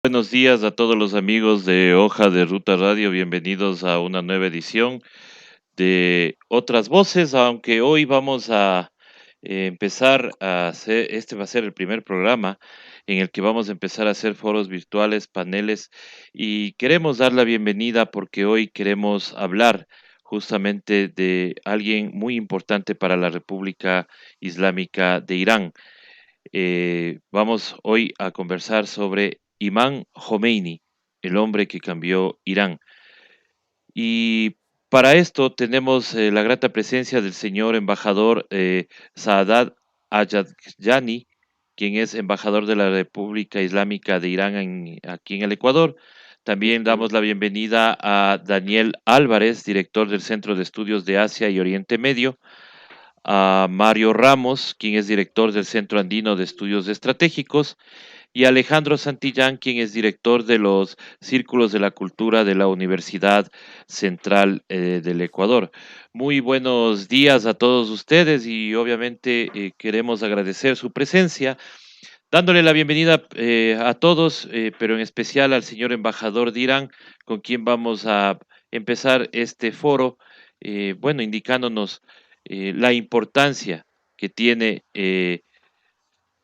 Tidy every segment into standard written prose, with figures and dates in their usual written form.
Buenos días a todos los amigos de Hoja de Ruta Radio. Bienvenidos a una nueva edición de Otras Voces, aunque hoy vamos a empezar a hacer, este va a ser el primer programa en el que vamos a empezar a hacer foros virtuales, paneles, y queremos dar la bienvenida porque hoy queremos hablar justamente de alguien muy importante para la República Islámica de Irán. Vamos hoy a conversar sobre Imam Khomeini, el hombre que cambió Irán. Y para esto tenemos la grata presencia del señor embajador Saadat Ajayani, quien es embajador de la República Islámica de Irán aquí en el Ecuador. También damos la bienvenida a Daniel Álvarez, director del Centro de Estudios de Asia y Oriente Medio, a Mario Ramos, quien es director del Centro Andino de Estudios Estratégicos, y Alejandro Santillán, quien es director de los Círculos de la Cultura de la Universidad Central del Ecuador. Muy buenos días a todos ustedes y obviamente queremos agradecer su presencia, dándole la bienvenida a todos, pero en especial al señor embajador de Irán, con quien vamos a empezar este foro, bueno, indicándonos la importancia que tiene el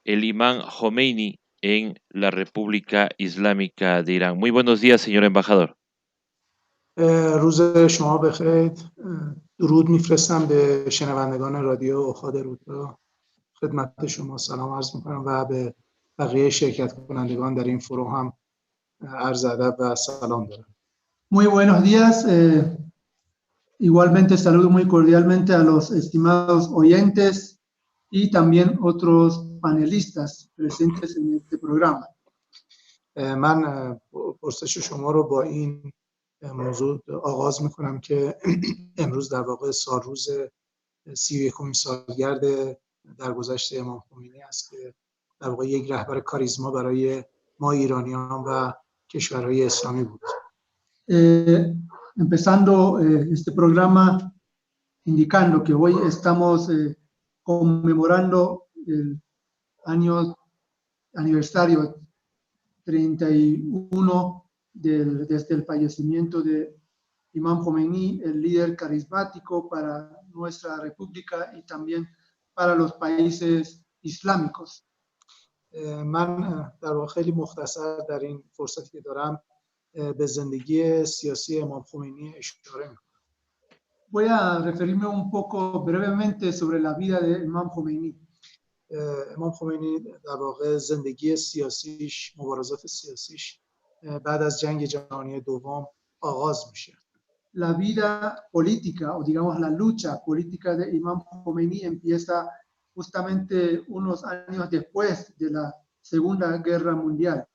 imán Khomeini en la República Islámica de Irán. Muy buenos días, señor embajador. روز شما بخیر. درود میفرستم به شنوندگان رادیو اوخاد روتا. خدمت شما سلام عرض میکنم و به بقیه شرکت کنندگان در این فرو هم عرض ادب و سلام دارم. Muy buenos días. Igualmente saludo muy cordialmente a los estimados oyentes y también otros panelistas presentes en este programa. من پرسش شما رو با این موضوع آغاز میکنم که امروز در واقع سالروز 31مین سالگرد درگذشت امام خمینی است که در واقع یک رهبر کاریزما برای ما ایرانیان و کشورهای اسلامی بود. Empezando este programa indicando que hoy estamos conmemorando el aniversario 31 desde el fallecimiento de Imam Khomeini, el líder carismático para nuestra república y también para los países islámicos. من در واقع خیلی مختصر در این فرصتی که دارم به زندگی سیاسی امام خمینی اشاره میکنم. Voy a referirme un poco brevemente sobre la vida de Imam Khomeini. امام خمینی در واقع زندگی سیاسیش، مبارزات سیاسیش بعد از جنگ جهانی دوم آغاز میشه. La vida política, o digamos la lucha política de Imam Khomeini empieza justamente unos años después de la Segunda Guerra Mundial.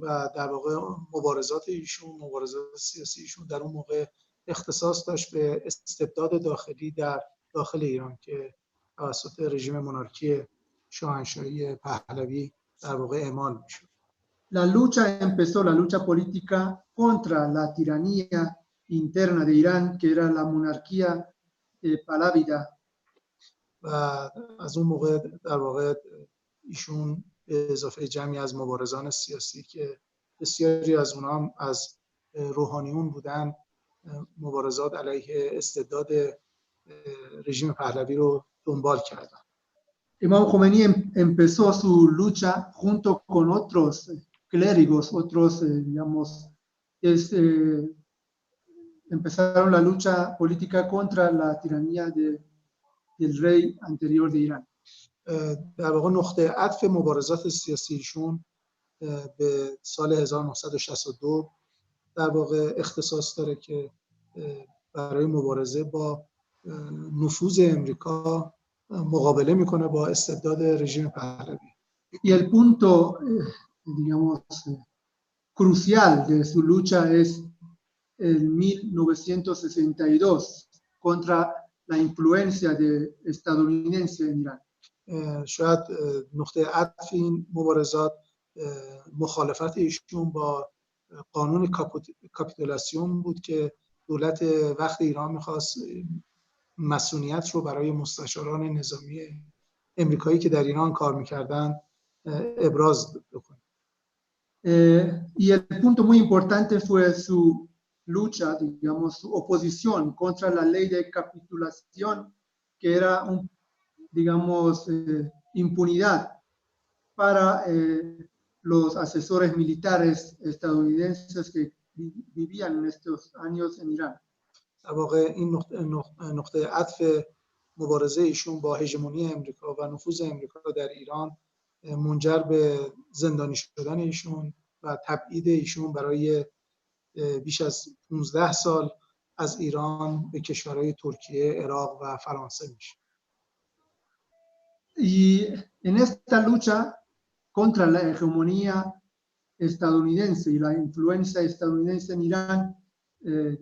و در واقع مبارزات ایشون، مبارزات سیاسی ایشون در اون موقع اختصاص داشت به استبداد داخلی در داخل ایران که توسط رژیم مونارکی شاهنشاهی پهلوی در واقع اعمال میشد. La lucha política contra la tiranía interna de Irán, que era la monarquía pahlávida. و از اون موقع در واقع ایشون به اضافه جمعی از مبارزان سیاسی که بسیاری از اونها هم از روحانیون بودن، مبارزات علیه استبداد رژیم پهلوی رو دنبال کردن. Imam Khomeini empezó su lucha junto con otros clérigos, digamos, empezaron la lucha política contra la tiranía del rey anterior de Irán. در واقع نقطه عطف مبارزات سیاسیشون به سال 1962 در واقع اختصاص داره که برای مبارزه با نفوذ امریکا مقابله میکنه با استبداد رژیم پهلوی. Y el punto, digamos, crucial de su lucha es en 1962 contra la influencia estadounidense en Irán. شاید نقطه عطف این مبارزات مخالفت ایشون با قانون کاپیتولاسیون بود که دولت وقت ایران میخواست مسئولیت رو برای مستشاران نظامی امریکایی که در ایران کار میکردن ابراز بکنه. Y el punto muy importante fue su lucha, digamos, su oposición contra la ley de capitulación, que era, digamos, impunidad para los asesores militares estadounidenses que vivían en estos años en Irán. در واقع این نقطه عطف مبارزه ایشون با هژمونی امریکا و نفوذ امریکا در ایران منجر به زندانی شدن ایشون و تبعید ایشون برای بیش از 15 سال از ایران به کشورهای ترکیه، عراق و فرانسه میشه. Y en esta lucha contra la hegemonía estadounidense y la influencia estadounidense en Irán,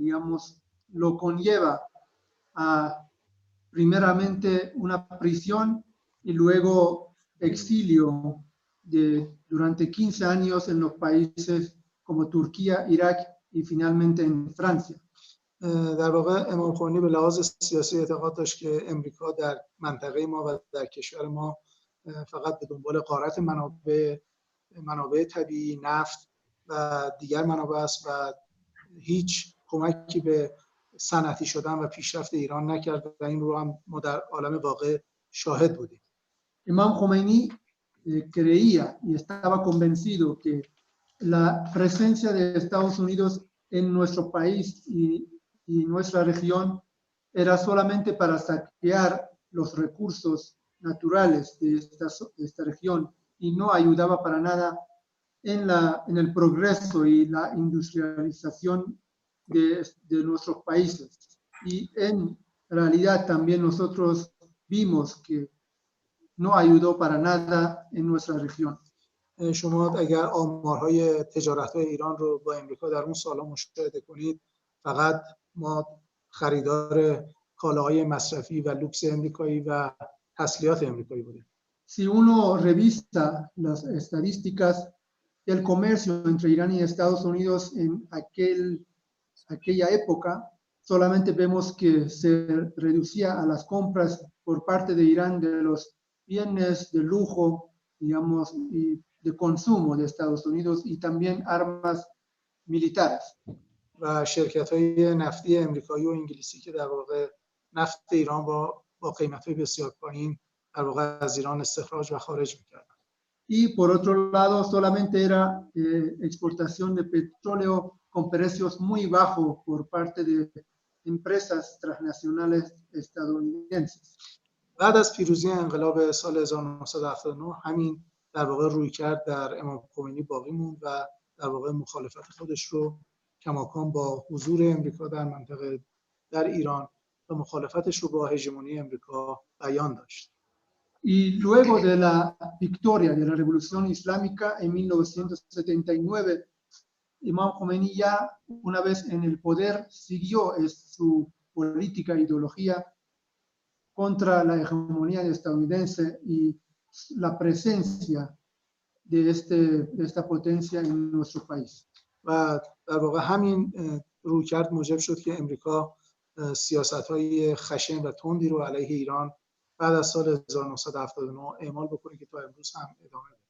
digamos, lo conlleva a primeramente una prisión y luego exilio durante 15 años en los países como Turquía, Irak y finalmente en Francia. در واقع امام خمینی به لحاظ سیاسی اعتقاد داشت که امریکا در منطقه ما و در کشور ما فقط به دنبال غارت منابع طبیعی، نفت و دیگر منابع است و هیچ کمکی به صنعتی شدن و پیشرفت ایران نکرد و این رو هم ما در عالم واقع شاهد بودیم. Imam Khomeini creía y estaba convencido que la presencia de Estados Unidos en nuestro país y nuestra región era solamente para saquear los recursos naturales de esta región y no ayudaba para nada en el progreso y la industrialización de nuestros países. Y en realidad también nosotros vimos que no ayudó para nada en nuestra región. شما اگر آمارهای تجارت‌های ایران رو با امریکا در اون سال‌ها مشاهده کنید، فقط ما خریدار کالاهای مصرفی و لوکس امریکایی و تسلیحات امریکایی بودیم. Si uno revisa las estadísticas del comercio entre Irán y Estados Unidos en aquella época, solamente vemos que se reducía a las compras por parte de Irán de los bienes de lujo, digamos, y de consumo de Estados Unidos y también armas militares. و شرکت‌های نفتی امریکایی و انگلیسی که در واقع نفت ایران با قیمت‌های بسیار پایین در واقع از ایران استخراج و خارج می‌کردن. Y por otro lado, solamente era exportación de petróleo con precios muy bajos por parte de empresas transnacionales estadounidenses. بعد از پیروزی انقلاب سال 1979 همین در واقع رویکرد در امام خمینی باقی موند و در واقع مخالفت خودش رو کماکان با حضور امریکا در منطقه در ایران و مخالفتش رو با هژمونی امریکا بیان داشت. Y luego de la victoria de la Revolución Islámica en 1979, Imam Khomeini ya una vez en el poder siguió su política e ideología contra la hegemonía estadounidense y la presencia de esta potencia en nuestro país. و در واقع همین رویکرد موجب شد که امریکا سیاست‌های خشن و تندی رو علیه ایران بعد از سال 1979 اعمال بکنه که تا امروز هم ادامه داره.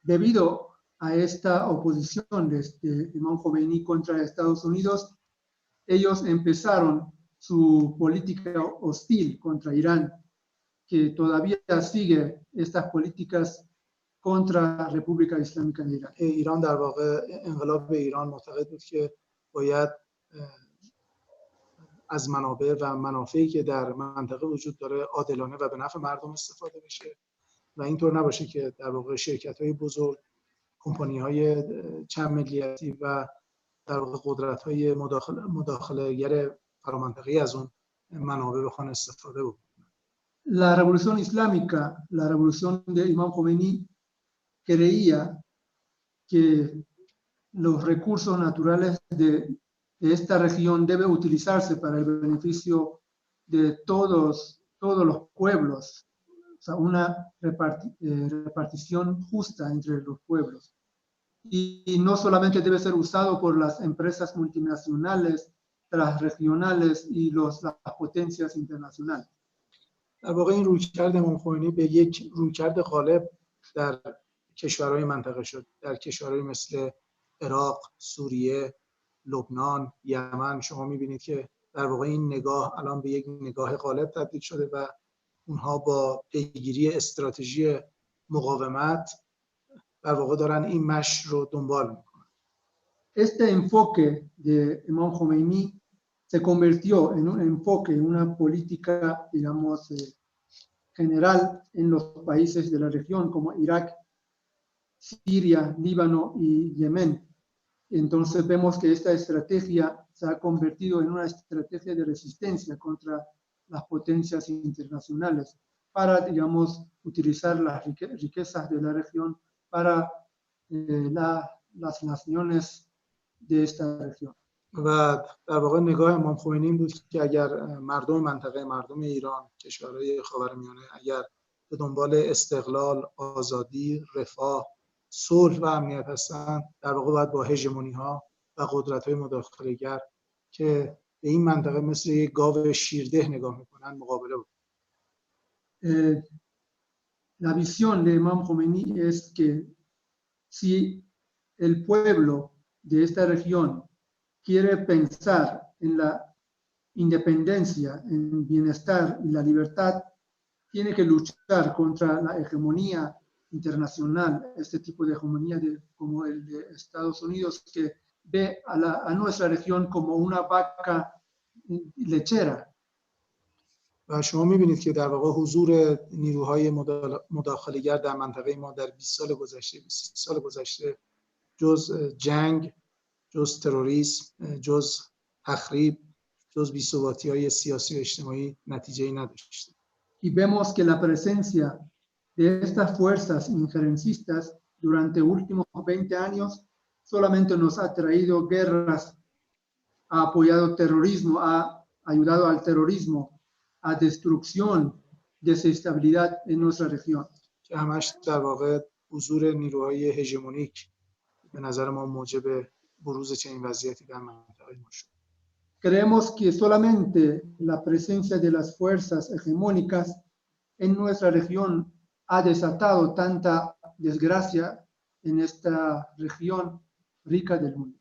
Debido a esta oposición de Imam Khomeini contra Estados Unidos, ellos empezaron su política hostil contra Irán, que todavía sigue estas políticas contra la República Islámica de Irán. ایران در واقع انقلاب ایران معتقد بود که باید از منابع و منافعی که در منطقه وجود داره عادلانه و به نفع مردم استفاده بشه و اینطور نباشه که در واقع شرکت‌های بزرگ، کمپانی‌های چند ملیتی و در واقع قدرت‌های مداخله‌گر فرامنطقه‌ای از اون منابع بخوان استفاده بکنن. La Revolución Islámica, la revolución de Imam Khomeini, creía que los recursos naturales de esta región deben utilizarse para el beneficio de todos los pueblos, o sea, una repartición justa entre los pueblos. Y no solamente debe ser usado por las empresas multinacionales, transregionales y las potencias internacionales. در واقع این رویکرد امام خمینی به یک رویکرد غالب در کشورهای منطقه شد. در کشورهای مثل عراق، سوریه، لبنان، یمن شما میبینید که در واقع این نگاه الان به یک نگاه غالب تبدیل شده و اونها با پیگیری استراتژی مقاومت در واقع دارن این مشی رو دنبال میکنن. Este enfoque de Imam Khomeini se convirtió en un enfoque, en una política, digamos, general en los países de la región como Irak, Siria, Líbano y Yemen. Entonces vemos que esta estrategia se ha convertido en una estrategia de resistencia contra las potencias internacionales para, digamos, utilizar las riquezas de la región para las naciones de esta región. و در واقع نگاه امام خمینی این بود که اگر مردم منطقه، مردم ایران، کشورهای خاورمیانه اگر به دنبال استقلال، آزادی، رفاه، صلح و امنیت هستند، در واقع باید با هژمونی‌ها و قدرت‌های مداخله‌گر که به این منطقه مثل یک گاو شیرده نگاه می‌کنند مقابله بود. La visión de Imam Khomeini es que si el pueblo de esta región quiere pensar en la independencia, en bienestar y la libertad, tiene que luchar contra la hegemonía internacional, este tipo de hegemonía como el de Estados Unidos, que ve a nuestra región como una vaca lechera. و شما می‌بینید که در واقع حضور نیروهای مداخله‌گر در منطقه ما در 20 سال گذشته، 20 سال گذشته جز جنگ، جز تروریسم، جز تخریب، جز بی‌ثباتی‌های سیاسی و اجتماعی نتیجه‌ای نداشته. Y vemos que la presencia de estas fuerzas injerencistas durante últimos 20 años solamente nos ha traído guerras, ha apoyado terrorismo, ha ayudado al terrorismo, a destrucción, desestabilidad en nuestra región. که همش در واقع حضور نیروهای هژمونیک به نظر ما موجب بروز چنین وضعیتی در منطقه ما شد. Creemos que solamente la presencia de las fuerzas hegemónicas en nuestra región ha desatado tanta desgracia en esta región rica del mundo.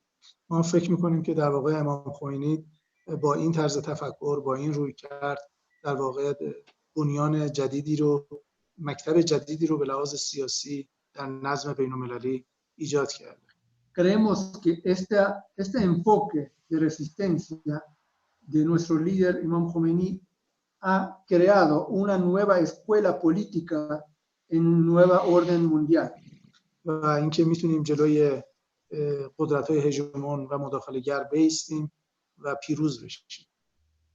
ما فکر می‌کنیم که در واقع امام خمینی با این طرز تفکر، با این رویکرد در واقع بنیان جدیدی رو، مکتب جدیدی رو به لحاظ سیاسی در نظم بین‌المللی ایجاد کرده. Creemos que este enfoque de resistencia de nuestro líder Imam Khomeini ha creado una nueva escuela política en nueva orden mundial. و اینکه میتونیم جلوی قدرت‌های هژمون و مداخله‌گر بایستیم و پیروز بشیم.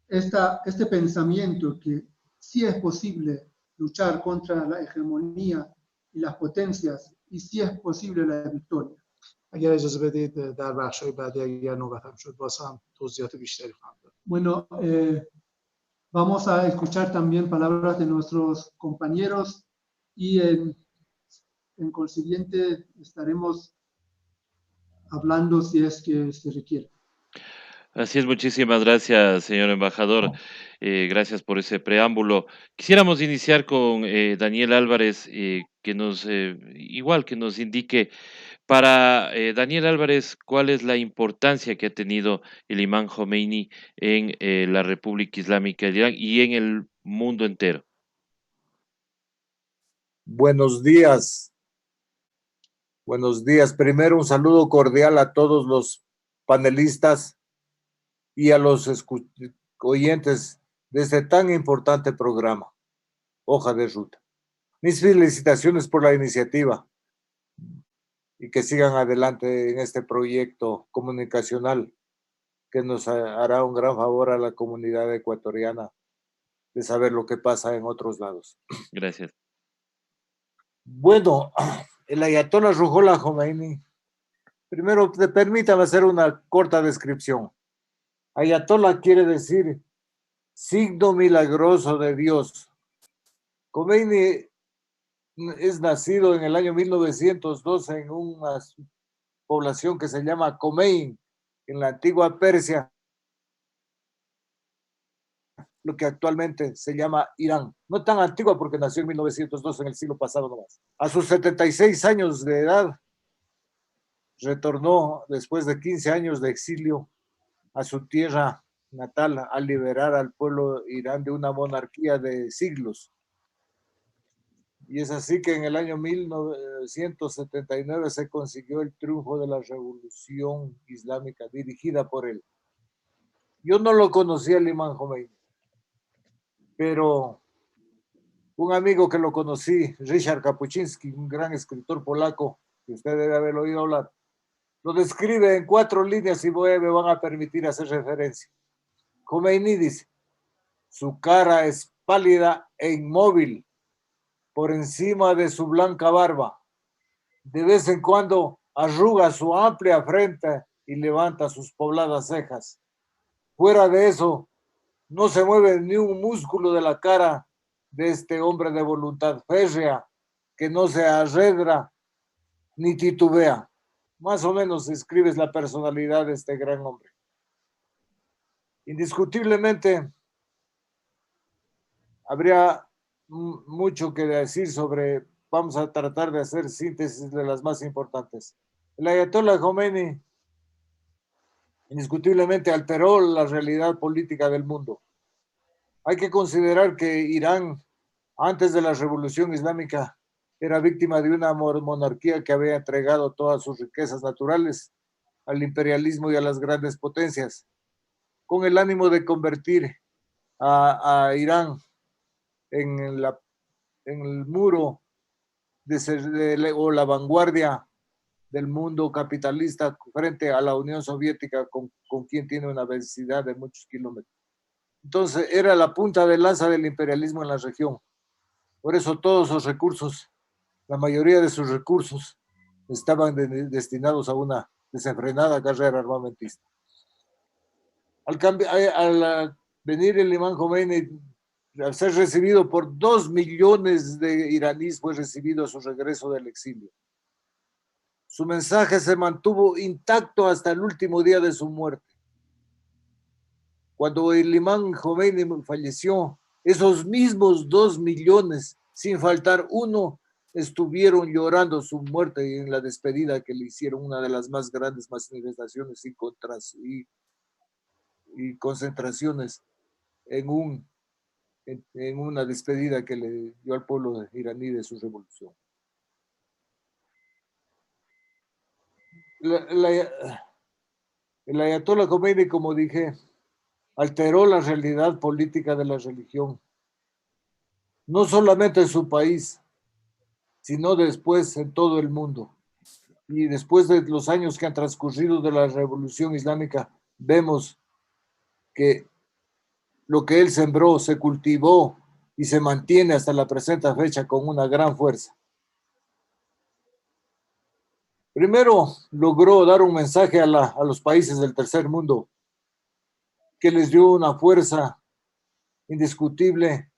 Este pensamiento que sí es posible luchar contra la hegemonía y las potencias y sí es posible la victoria. اگر اجازه بدید در بخش‌های بعدی اگر نوبتم شد باز هم توضیحات بیشتری خواهم داد. Bueno, vamos a escuchar también palabras de nuestros compañeros y en consiguiente estaremos hablando si es que se requiere. Así es, muchísimas gracias, señor embajador. Gracias por ese preámbulo. Quisiéramos iniciar con Daniel Álvarez, que nos, igual que nos indique para Daniel Álvarez, ¿cuál es la importancia que ha tenido el imán Khomeini en la República Islámica de Irán y en el mundo entero? Buenos días. Buenos días. Primero, un saludo cordial a todos los panelistas y a los oyentes de este tan importante programa, Hoja de Ruta. Mis felicitaciones por la iniciativa y que sigan adelante en este proyecto comunicacional que nos hará un gran favor a la comunidad ecuatoriana de saber lo que pasa en otros lados. Gracias. Bueno, el ayatollah Ruhollah Khomeini, primero permítame hacer una corta descripción. Ayatollah quiere decir signo milagroso de Dios. Khomeini es nacido en el año 1912 en una población que se llama Khomein, en la antigua Persia. lo que actualmente se llama Irán. No tan antigua porque nació en 1902, en el siglo pasado nomás. A sus 76 años de edad, retornó después de 15 años de exilio a su tierra natal a liberar al pueblo Irán de una monarquía de siglos. Y es así que en el año 1979 se consiguió el triunfo de la revolución islámica dirigida por él. Yo no lo conocía el imán Jomeini, pero un amigo que lo conocí, Ryszard Kapuczynski, un gran escritor polaco, que usted debe haber oído hablar, lo describe en 4 líneas y me van a permitir hacer referencia. Jomeini dice, su cara es pálida e inmóvil por encima de su blanca barba. De vez en cuando arruga su amplia frente y levanta sus pobladas cejas. Fuera de eso, no se mueve ni un músculo de la cara de este hombre de voluntad férrea que no se arredra ni titubea. Más o menos describes la personalidad de este gran hombre. Indiscutiblemente, habría mucho que decir sobre, vamos a tratar de hacer síntesis de las más importantes. El Ayatollah Khomeini indiscutiblemente alteró la realidad política del mundo. Hay que considerar que Irán, antes de la Revolución Islámica, era víctima de una monarquía que había entregado todas sus riquezas naturales al imperialismo y a las grandes potencias, con el ánimo de convertir a Irán en el muro o la vanguardia del mundo capitalista frente a la Unión Soviética, con quien tiene una densidad de muchos kilómetros. Entonces era la punta de lanza del imperialismo en la región. Por eso todos los recursos, la mayoría de sus recursos, estaban destinados a una desenfrenada carrera armamentista. Al venir el imán Khomeini, al ser recibido por 2 millones de iraníes, fue recibido a su regreso del exilio. Su mensaje se mantuvo intacto hasta el último día de su muerte. Cuando el imán Khomeini falleció, esos mismos 2 millones, sin faltar uno, estuvieron llorando su muerte y en la despedida que le hicieron, una de las más grandes manifestaciones y concentraciones en una despedida que le dio al pueblo iraní de su revolución. El Ayatollah Khomeini, como dije, alteró la realidad política de la religión, no solamente en su país, sino después en todo el mundo. Y después de los años que han transcurrido de la revolución islámica, vemos que lo que él sembró se cultivó y se mantiene hasta la presente fecha con una gran fuerza. Primero, logró dar un mensaje a los países del tercer mundo, que les dio una fuerza indiscutible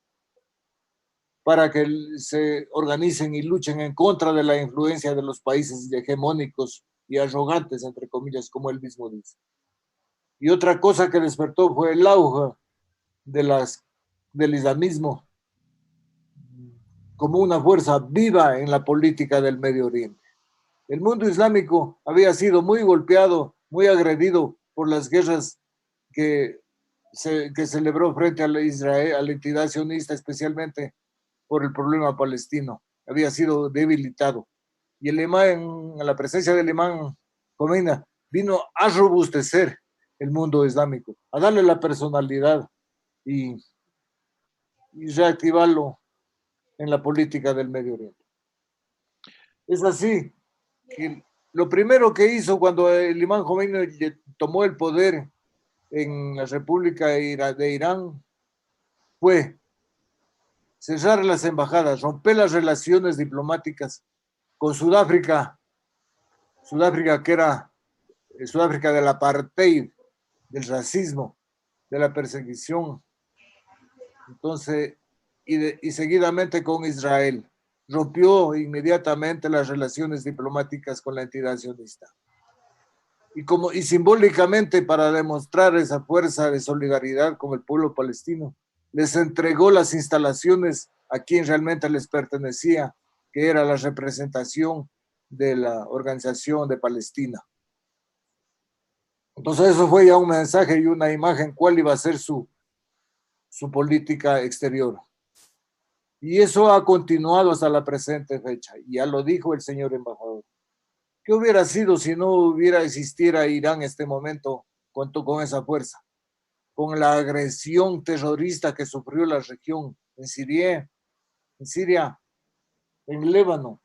para que se organicen y luchen en contra de la influencia de los países hegemónicos y arrogantes, entre comillas, como él mismo dice. Y otra cosa que despertó fue el auge del islamismo como una fuerza viva en la política del Medio Oriente. El mundo islámico había sido muy golpeado, muy agredido por las guerras que celebró frente a Israel, a la entidad sionista, especialmente por el problema palestino. Había sido debilitado. Y el imán, en la presencia del imán Khomeini, vino a robustecer el mundo islámico, a darle la personalidad y reactivarlo en la política del Medio Oriente. Es así que lo primero que hizo cuando el imán Khomeini tomó el poder en la República de Irán fue cerrar las embajadas, romper las relaciones diplomáticas con Sudáfrica que era Sudáfrica del apartheid, del racismo, de la persecución. Entonces, y seguidamente con Israel. Rompió inmediatamente las relaciones diplomáticas con la entidad sionista. Y simbólicamente, para demostrar esa fuerza de solidaridad con el pueblo palestino, les entregó las instalaciones a quien realmente les pertenecía, que era la representación de la Organización de Palestina. Entonces eso fue ya un mensaje y una imagen cuál iba a ser su política exterior. Y eso ha continuado hasta la presente fecha. Ya lo dijo el señor embajador. ¿Qué hubiera sido si no hubiera existiera Irán en este momento con esa fuerza? Con la agresión terrorista que sufrió la región en Siria, en Líbano.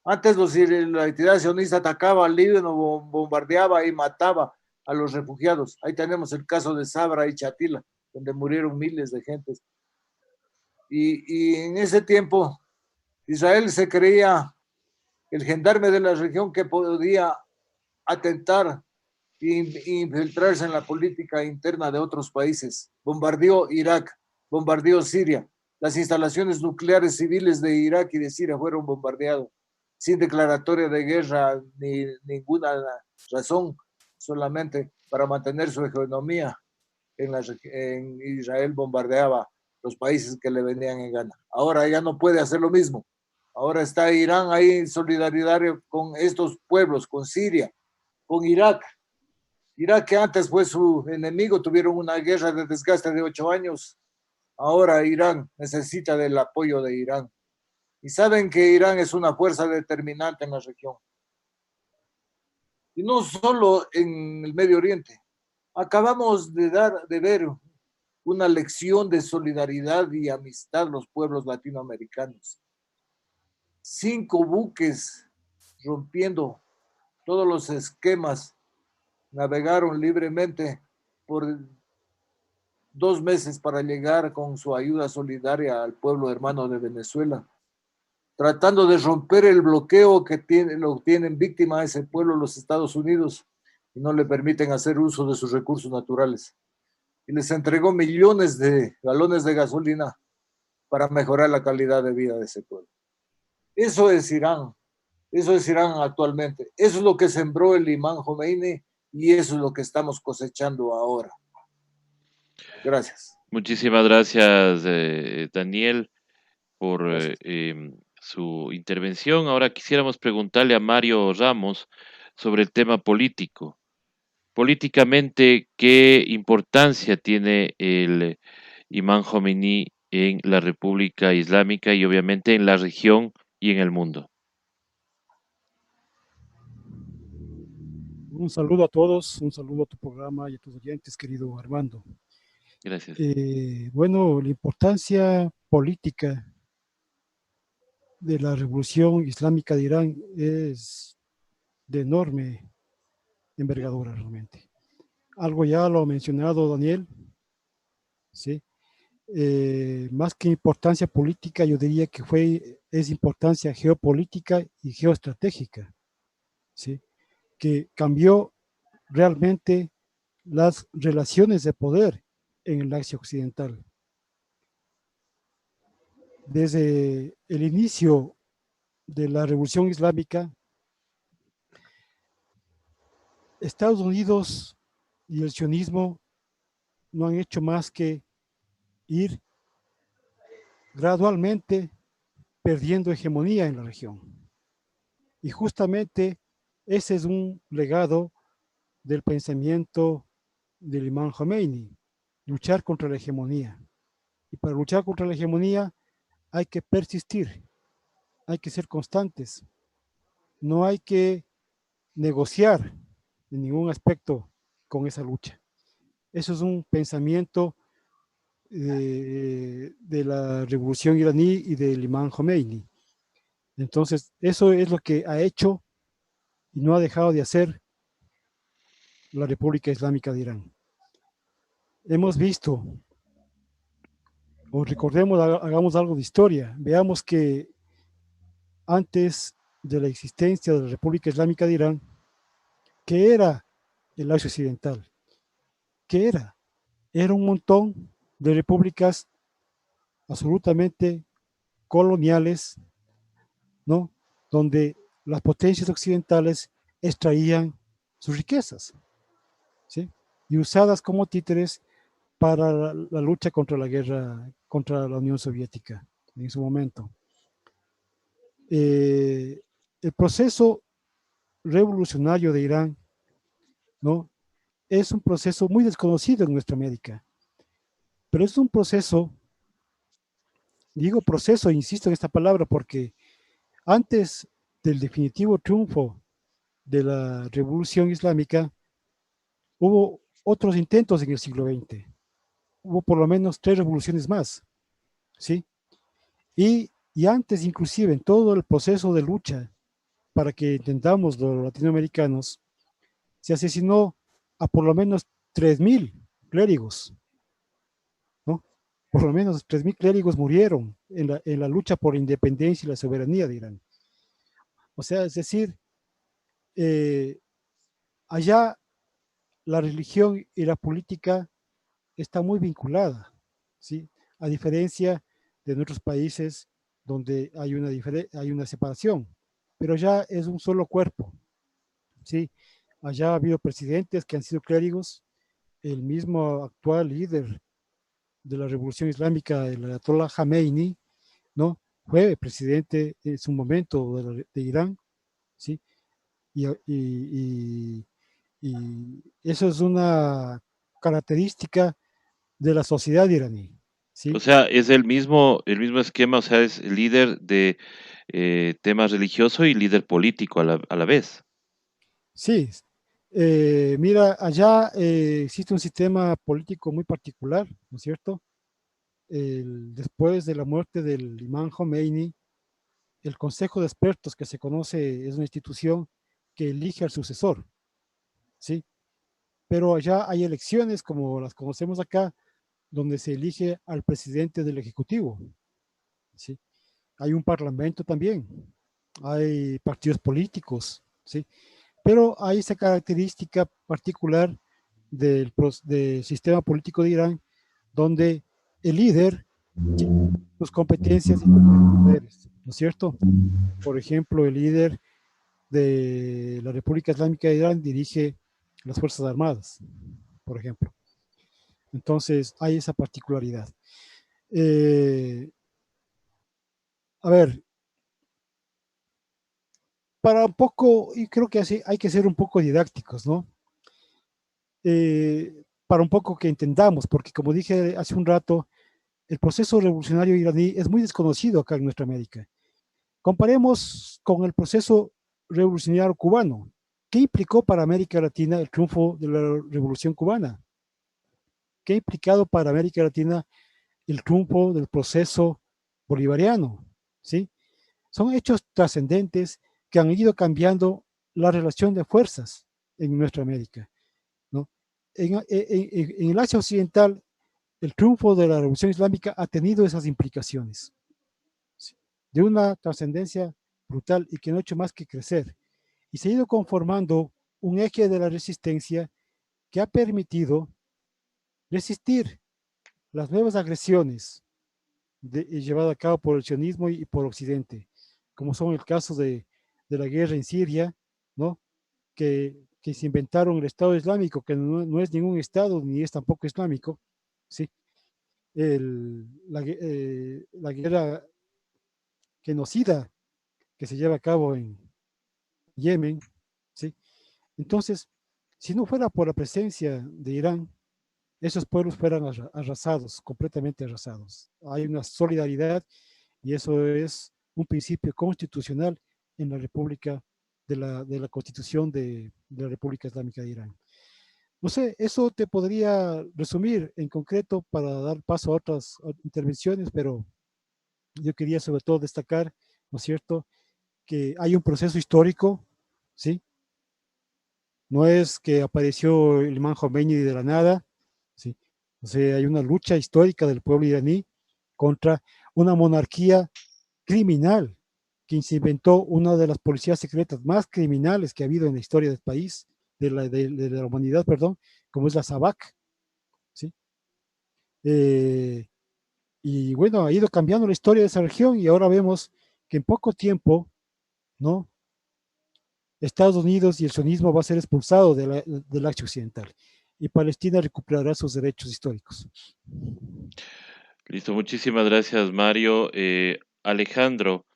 Antes la entidad sionista atacaba al Líbano, bombardeaba y mataba a los refugiados. Ahí tenemos el caso de Sabra y Chatila, donde murieron miles de gentes. Y en ese tiempo, Israel se creía el gendarme de la región que podía atentar e infiltrarse en la política interna de otros países. Bombardeó Irak, bombardeó Siria. Las instalaciones nucleares civiles de Irak y de Siria fueron bombardeadas sin declaratoria de guerra ni ninguna razón, solamente para mantener su economía. En Israel bombardeaba los países que le venían en gana. Ahora ya no puede hacer lo mismo. Ahora está Irán ahí solidario con estos pueblos, con Siria, con Irak. Irak, que antes fue su enemigo, tuvieron una guerra de desgaste de 8 años. Ahora Irán necesita del apoyo de Irán. Y saben que Irán es una fuerza determinante en la región. Y no solo en el Medio Oriente. Acabamos de ver una lección de solidaridad y amistad los pueblos latinoamericanos. 5 buques rompiendo todos los esquemas, navegaron libremente por 2 meses para llegar con su ayuda solidaria al pueblo hermano de Venezuela, tratando de romper el bloqueo que lo tienen víctima a ese pueblo los Estados Unidos y no le permiten hacer uso de sus recursos naturales. Y les entregó millones de galones de gasolina para mejorar la calidad de vida de ese pueblo. Eso es Irán actualmente. Eso es lo que sembró el imán Jomeini y eso es lo que estamos cosechando ahora. Gracias. Muchísimas gracias, Daniel, por su intervención. Ahora quisiéramos preguntarle a Mario Ramos sobre el tema político. Políticamente, ¿qué importancia tiene el imán Jomeini en la República Islámica y obviamente en la región y en el mundo? Un saludo a todos, un saludo a tu programa y a tus oyentes, querido Armando. Gracias. Bueno, la importancia política de la Revolución Islámica de Irán es de enorme envergadura realmente. Algo ya lo ha mencionado Daniel, ¿sí? Más que importancia política, yo diría que es importancia geopolítica y geoestratégica, ¿sí? Que cambió realmente las relaciones de poder en el Asia Occidental. Desde el inicio de la Revolución Islámica, Estados Unidos y el sionismo no han hecho más que ir gradualmente perdiendo hegemonía en la región. Y justamente ese es un legado del pensamiento del imán Jomeini, luchar contra la hegemonía. Y para luchar contra la hegemonía hay que persistir, hay que ser constantes, no hay que negociar en ningún aspecto con esa lucha. Eso es un pensamiento de la revolución iraní y del imán Jomeini. Entonces, eso es lo que ha hecho y no ha dejado de hacer la República Islámica de Irán. Hemos visto, o recordemos, hagamos algo de historia, veamos que antes de la existencia de la República Islámica de Irán, ¿qué era el Asia Occidental? ¿Qué era? Era un montón de repúblicas absolutamente coloniales, ¿no? Donde las potencias occidentales extraían sus riquezas, ¿sí? Y usadas como títeres para la lucha contra la guerra, contra la Unión Soviética en su momento. El proceso revolucionario de Irán, ¿no? Es un proceso muy desconocido en nuestra América, pero es un proceso, digo proceso, insisto en esta palabra, porque antes del definitivo triunfo de la Revolución Islámica, hubo otros intentos en el siglo XX. Hubo por lo menos 3 revoluciones más, ¿sí? Y antes, inclusive, en todo el proceso de lucha para que entendamos los latinoamericanos, se asesinó a por lo menos 3.000 clérigos, ¿no? Por lo menos 3.000 clérigos murieron en la lucha por la independencia y la soberanía de Irán. O sea, es decir, allá la religión y la política está muy vinculada, ¿sí? A diferencia de nuestros países donde hay una separación, pero ya es un solo cuerpo, ¿sí? Allá ha habido presidentes que han sido clérigos, el mismo actual líder de la Revolución Islámica, el Ayatollah Khomeini, ¿no? Fue presidente en su momento de Irán, ¿sí? Y eso es una característica de la sociedad iraní, O ¿sí? sea, es el mismo esquema, o sea, es el líder de temas religioso y líder político a la vez. Sí, mira, allá existe un sistema político muy particular, ¿no es cierto? Después de la muerte del imán Khomeini, el Consejo de Expertos que se conoce es una institución que elige al sucesor, ¿sí? Pero allá hay elecciones como las conocemos acá, donde se elige al presidente del Ejecutivo, ¿sí? Hay un parlamento también, hay partidos políticos, ¿sí? Pero hay esa característica particular del sistema político de Irán, donde el líder tiene sus competencias y poderes, ¿no es cierto? Por ejemplo, el líder de la República Islámica de Irán dirige las Fuerzas Armadas, por ejemplo. Entonces, hay esa particularidad. Eh, a ver, para un poco, y creo que así hay que ser un poco didácticos, ¿no? Para un poco que entendamos, porque como dije hace un rato, el proceso revolucionario iraní es muy desconocido acá en nuestra América. Comparemos con el proceso revolucionario cubano. ¿Qué implicó para América Latina el triunfo de la revolución cubana? ¿Qué ha implicado para América Latina el triunfo del proceso bolivariano? ¿Sí? Son hechos trascendentes que han ido cambiando la relación de fuerzas en nuestra América, ¿no? En el Asia Occidental, el triunfo de la Revolución Islámica ha tenido esas implicaciones, ¿sí? De una trascendencia brutal y que no ha hecho más que crecer. Y se ha ido conformando un eje de la resistencia que ha permitido resistir las nuevas agresiones llevadas a cabo por el sionismo y por Occidente, como son el caso de la guerra en Siria, ¿no? Que se inventaron el Estado Islámico, que no es ningún Estado ni es tampoco islámico, ¿sí? La guerra genocida que se lleva a cabo en Yemen, ¿sí? Entonces, si no fuera por la presencia de Irán, esos pueblos fueran arrasados, completamente arrasados. Hay una solidaridad y eso es un principio constitucional en la República, de la Constitución de la República Islámica de Irán. No sé, eso te podría resumir en concreto para dar paso a otras intervenciones, pero yo quería sobre todo destacar, ¿no es cierto?, que hay un proceso histórico, ¿sí? No es que apareció el imán Khomeini de la nada, ¿sí? O sea, hay una lucha histórica del pueblo iraní contra una monarquía criminal que se inventó una de las policías secretas más criminales que ha habido en la historia del país, de la humanidad, perdón, como es la SAVAK, ¿sí? Y bueno, ha ido cambiando la historia de esa región y ahora vemos que en poco tiempo, ¿no?, Estados Unidos y el sionismo va a ser expulsado del Asia Occidental. y Palestina recuperará sus derechos históricos. Listo, muchísimas gracias, Mario. Alejandro,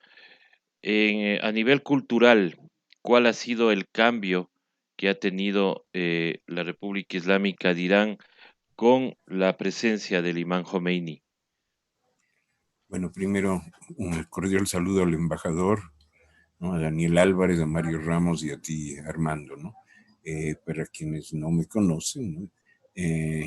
a nivel cultural, ¿cuál ha sido el cambio que ha tenido la República Islámica de Irán con la presencia del imán Jomeini? Bueno, primero un cordial saludo al embajador, ¿no? A Daniel Álvarez, a Mario Ramos y a ti, Armando, ¿no? Para quienes no me conocen, ¿no?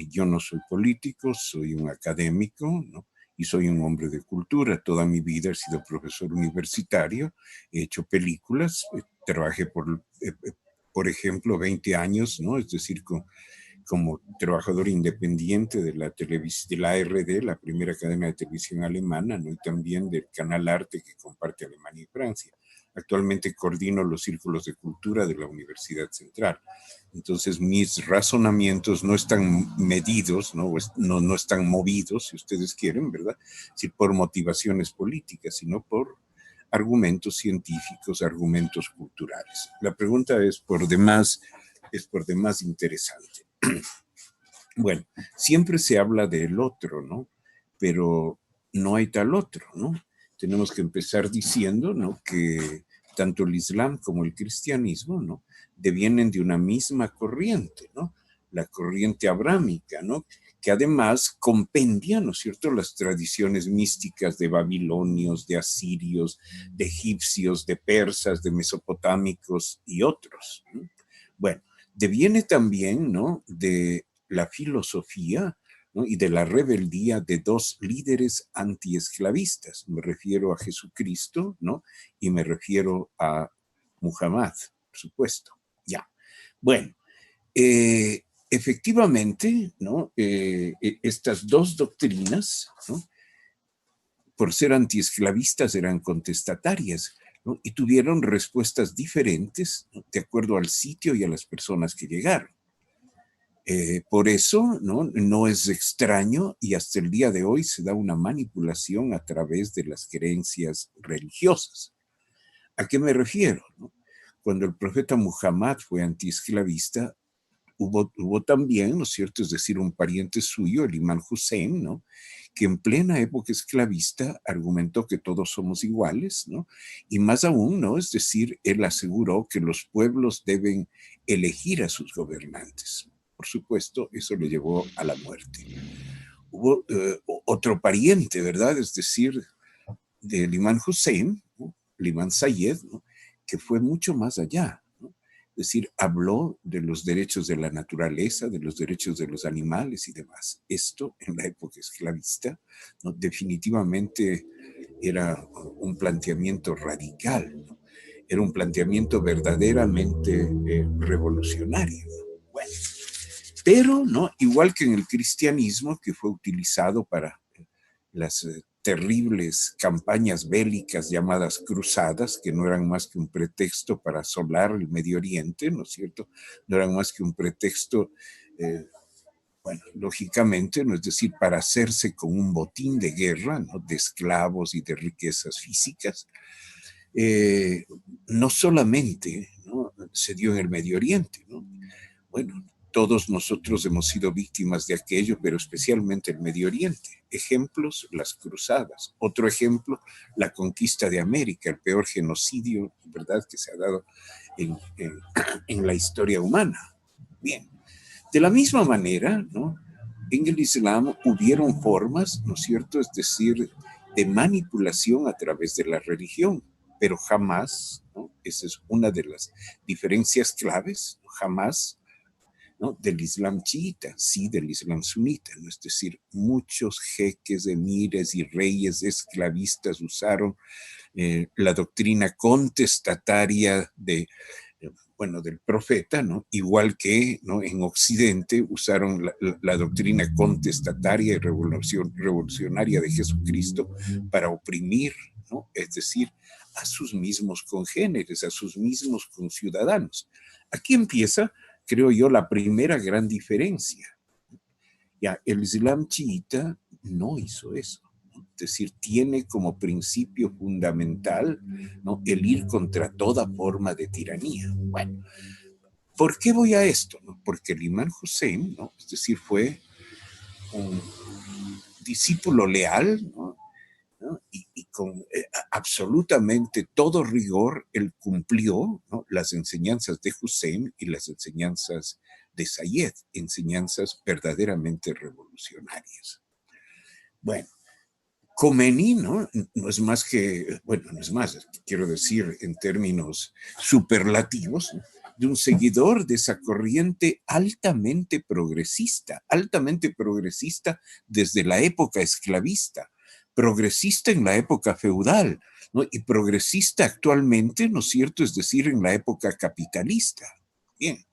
Yo no soy político, soy un académico, ¿no? Y soy un hombre de cultura. Toda mi vida he sido profesor universitario, he hecho películas, trabajé por ejemplo, 20 años, ¿no? Es decir, como trabajador independiente de la de la ARD, la primera cadena de televisión alemana, ¿no? Y también del canal Arte que comparte Alemania y Francia. Actualmente coordino los círculos de cultura de la Universidad Central. Entonces mis razonamientos no están medidos, no están movidos, si ustedes quieren, ¿verdad? Si por motivaciones políticas, sino por argumentos científicos, argumentos culturales. La pregunta es por demás interesante. Bueno, siempre se habla del otro, ¿no? Pero no hay tal otro, ¿no? Tenemos que empezar diciendo, ¿no? Que tanto el Islam como el cristianismo, ¿no? Devienen de una misma corriente, ¿no? La corriente abrámica, ¿no? Que además compendia, ¿no es cierto?, las tradiciones místicas de babilonios, de asirios, de egipcios, de persas, de mesopotámicos y otros, ¿no? Bueno, deviene también, ¿no?, de la filosofía, ¿no?, y de la rebeldía de dos líderes antiesclavistas. Me refiero a Jesucristo, ¿no?, y me refiero a Muhammad, por supuesto. Ya. Bueno, efectivamente, ¿no?, estas dos doctrinas, ¿no?, por ser antiesclavistas eran contestatarias, ¿no?, y tuvieron respuestas diferentes, ¿no?, de acuerdo al sitio y a las personas que llegaron. Por eso, no es extraño y hasta el día de hoy se da una manipulación a través de las creencias religiosas. ¿A qué me refiero? ¿No? Cuando el profeta Muhammad fue antiesclavista, hubo también, ¿no es cierto?, es decir, un pariente suyo, el imán Hussein, ¿no?, que en plena época esclavista argumentó que todos somos iguales, ¿no? Y más aún, ¿no?, es decir, él aseguró que los pueblos deben elegir a sus gobernantes. Por supuesto, eso le llevó a la muerte. Hubo otro pariente, ¿verdad?, es decir, del imán Hussein, ¿no?, el imán Sayed, ¿no?, que fue mucho más allá, ¿no? Es decir, habló de los derechos de la naturaleza, de los derechos de los animales y demás. Esto en la época esclavista, ¿no?, definitivamente era un planteamiento radical, ¿no? Era un planteamiento verdaderamente revolucionario, ¿no? Bueno, pero, ¿no?, igual que en el cristianismo, que fue utilizado para las terribles campañas bélicas llamadas cruzadas, que no eran más que un pretexto para asolar el Medio Oriente, ¿no es cierto? No eran más que un pretexto, bueno, lógicamente, ¿no?, es decir, para hacerse con un botín de guerra, ¿no?, de esclavos y de riquezas físicas. No solamente, ¿no?, se dio en el Medio Oriente, ¿no? Bueno, todos nosotros hemos sido víctimas de aquello, pero especialmente el Medio Oriente. Ejemplos, las cruzadas. Otro ejemplo, la conquista de América, el peor genocidio, ¿verdad?, que se ha dado en la historia humana. Bien, de la misma manera, ¿no?, en el Islam hubieron formas, ¿no es cierto?, es decir, de manipulación a través de la religión, pero jamás, ¿no?, esa es una de las diferencias claves, jamás, ¿no?, del Islam chiita, sí del Islam sunita, ¿no? Es decir, muchos jeques, emires y reyes esclavistas usaron la doctrina contestataria del profeta, ¿no?, igual que, ¿no?, en Occidente usaron la doctrina contestataria y revolucionaria de Jesucristo para oprimir, ¿no?, es decir, a sus mismos congéneres, a sus mismos conciudadanos. Aquí empieza, creo yo, la primera gran diferencia. Ya, el Islam chiita no hizo eso, ¿no? Es decir, tiene como principio fundamental, ¿no?, el ir contra toda forma de tiranía. Bueno, ¿Por qué voy a esto? ¿No? Porque el imán Hussein, ¿no? Es decir, fue un discípulo leal, ¿no? ¿No? Y con absolutamente todo rigor, él cumplió, ¿no?, las enseñanzas de Hussein y las enseñanzas de Sayed, enseñanzas verdaderamente revolucionarias. Bueno, Khomeini, ¿no? No es más que, bueno, no es más, quiero decir en términos superlativos, ¿no?, de un seguidor de esa corriente altamente progresista desde la época esclavista, progresista en la época feudal, ¿no?, y progresista actualmente, ¿no es cierto?, es decir, en la época capitalista. Bien.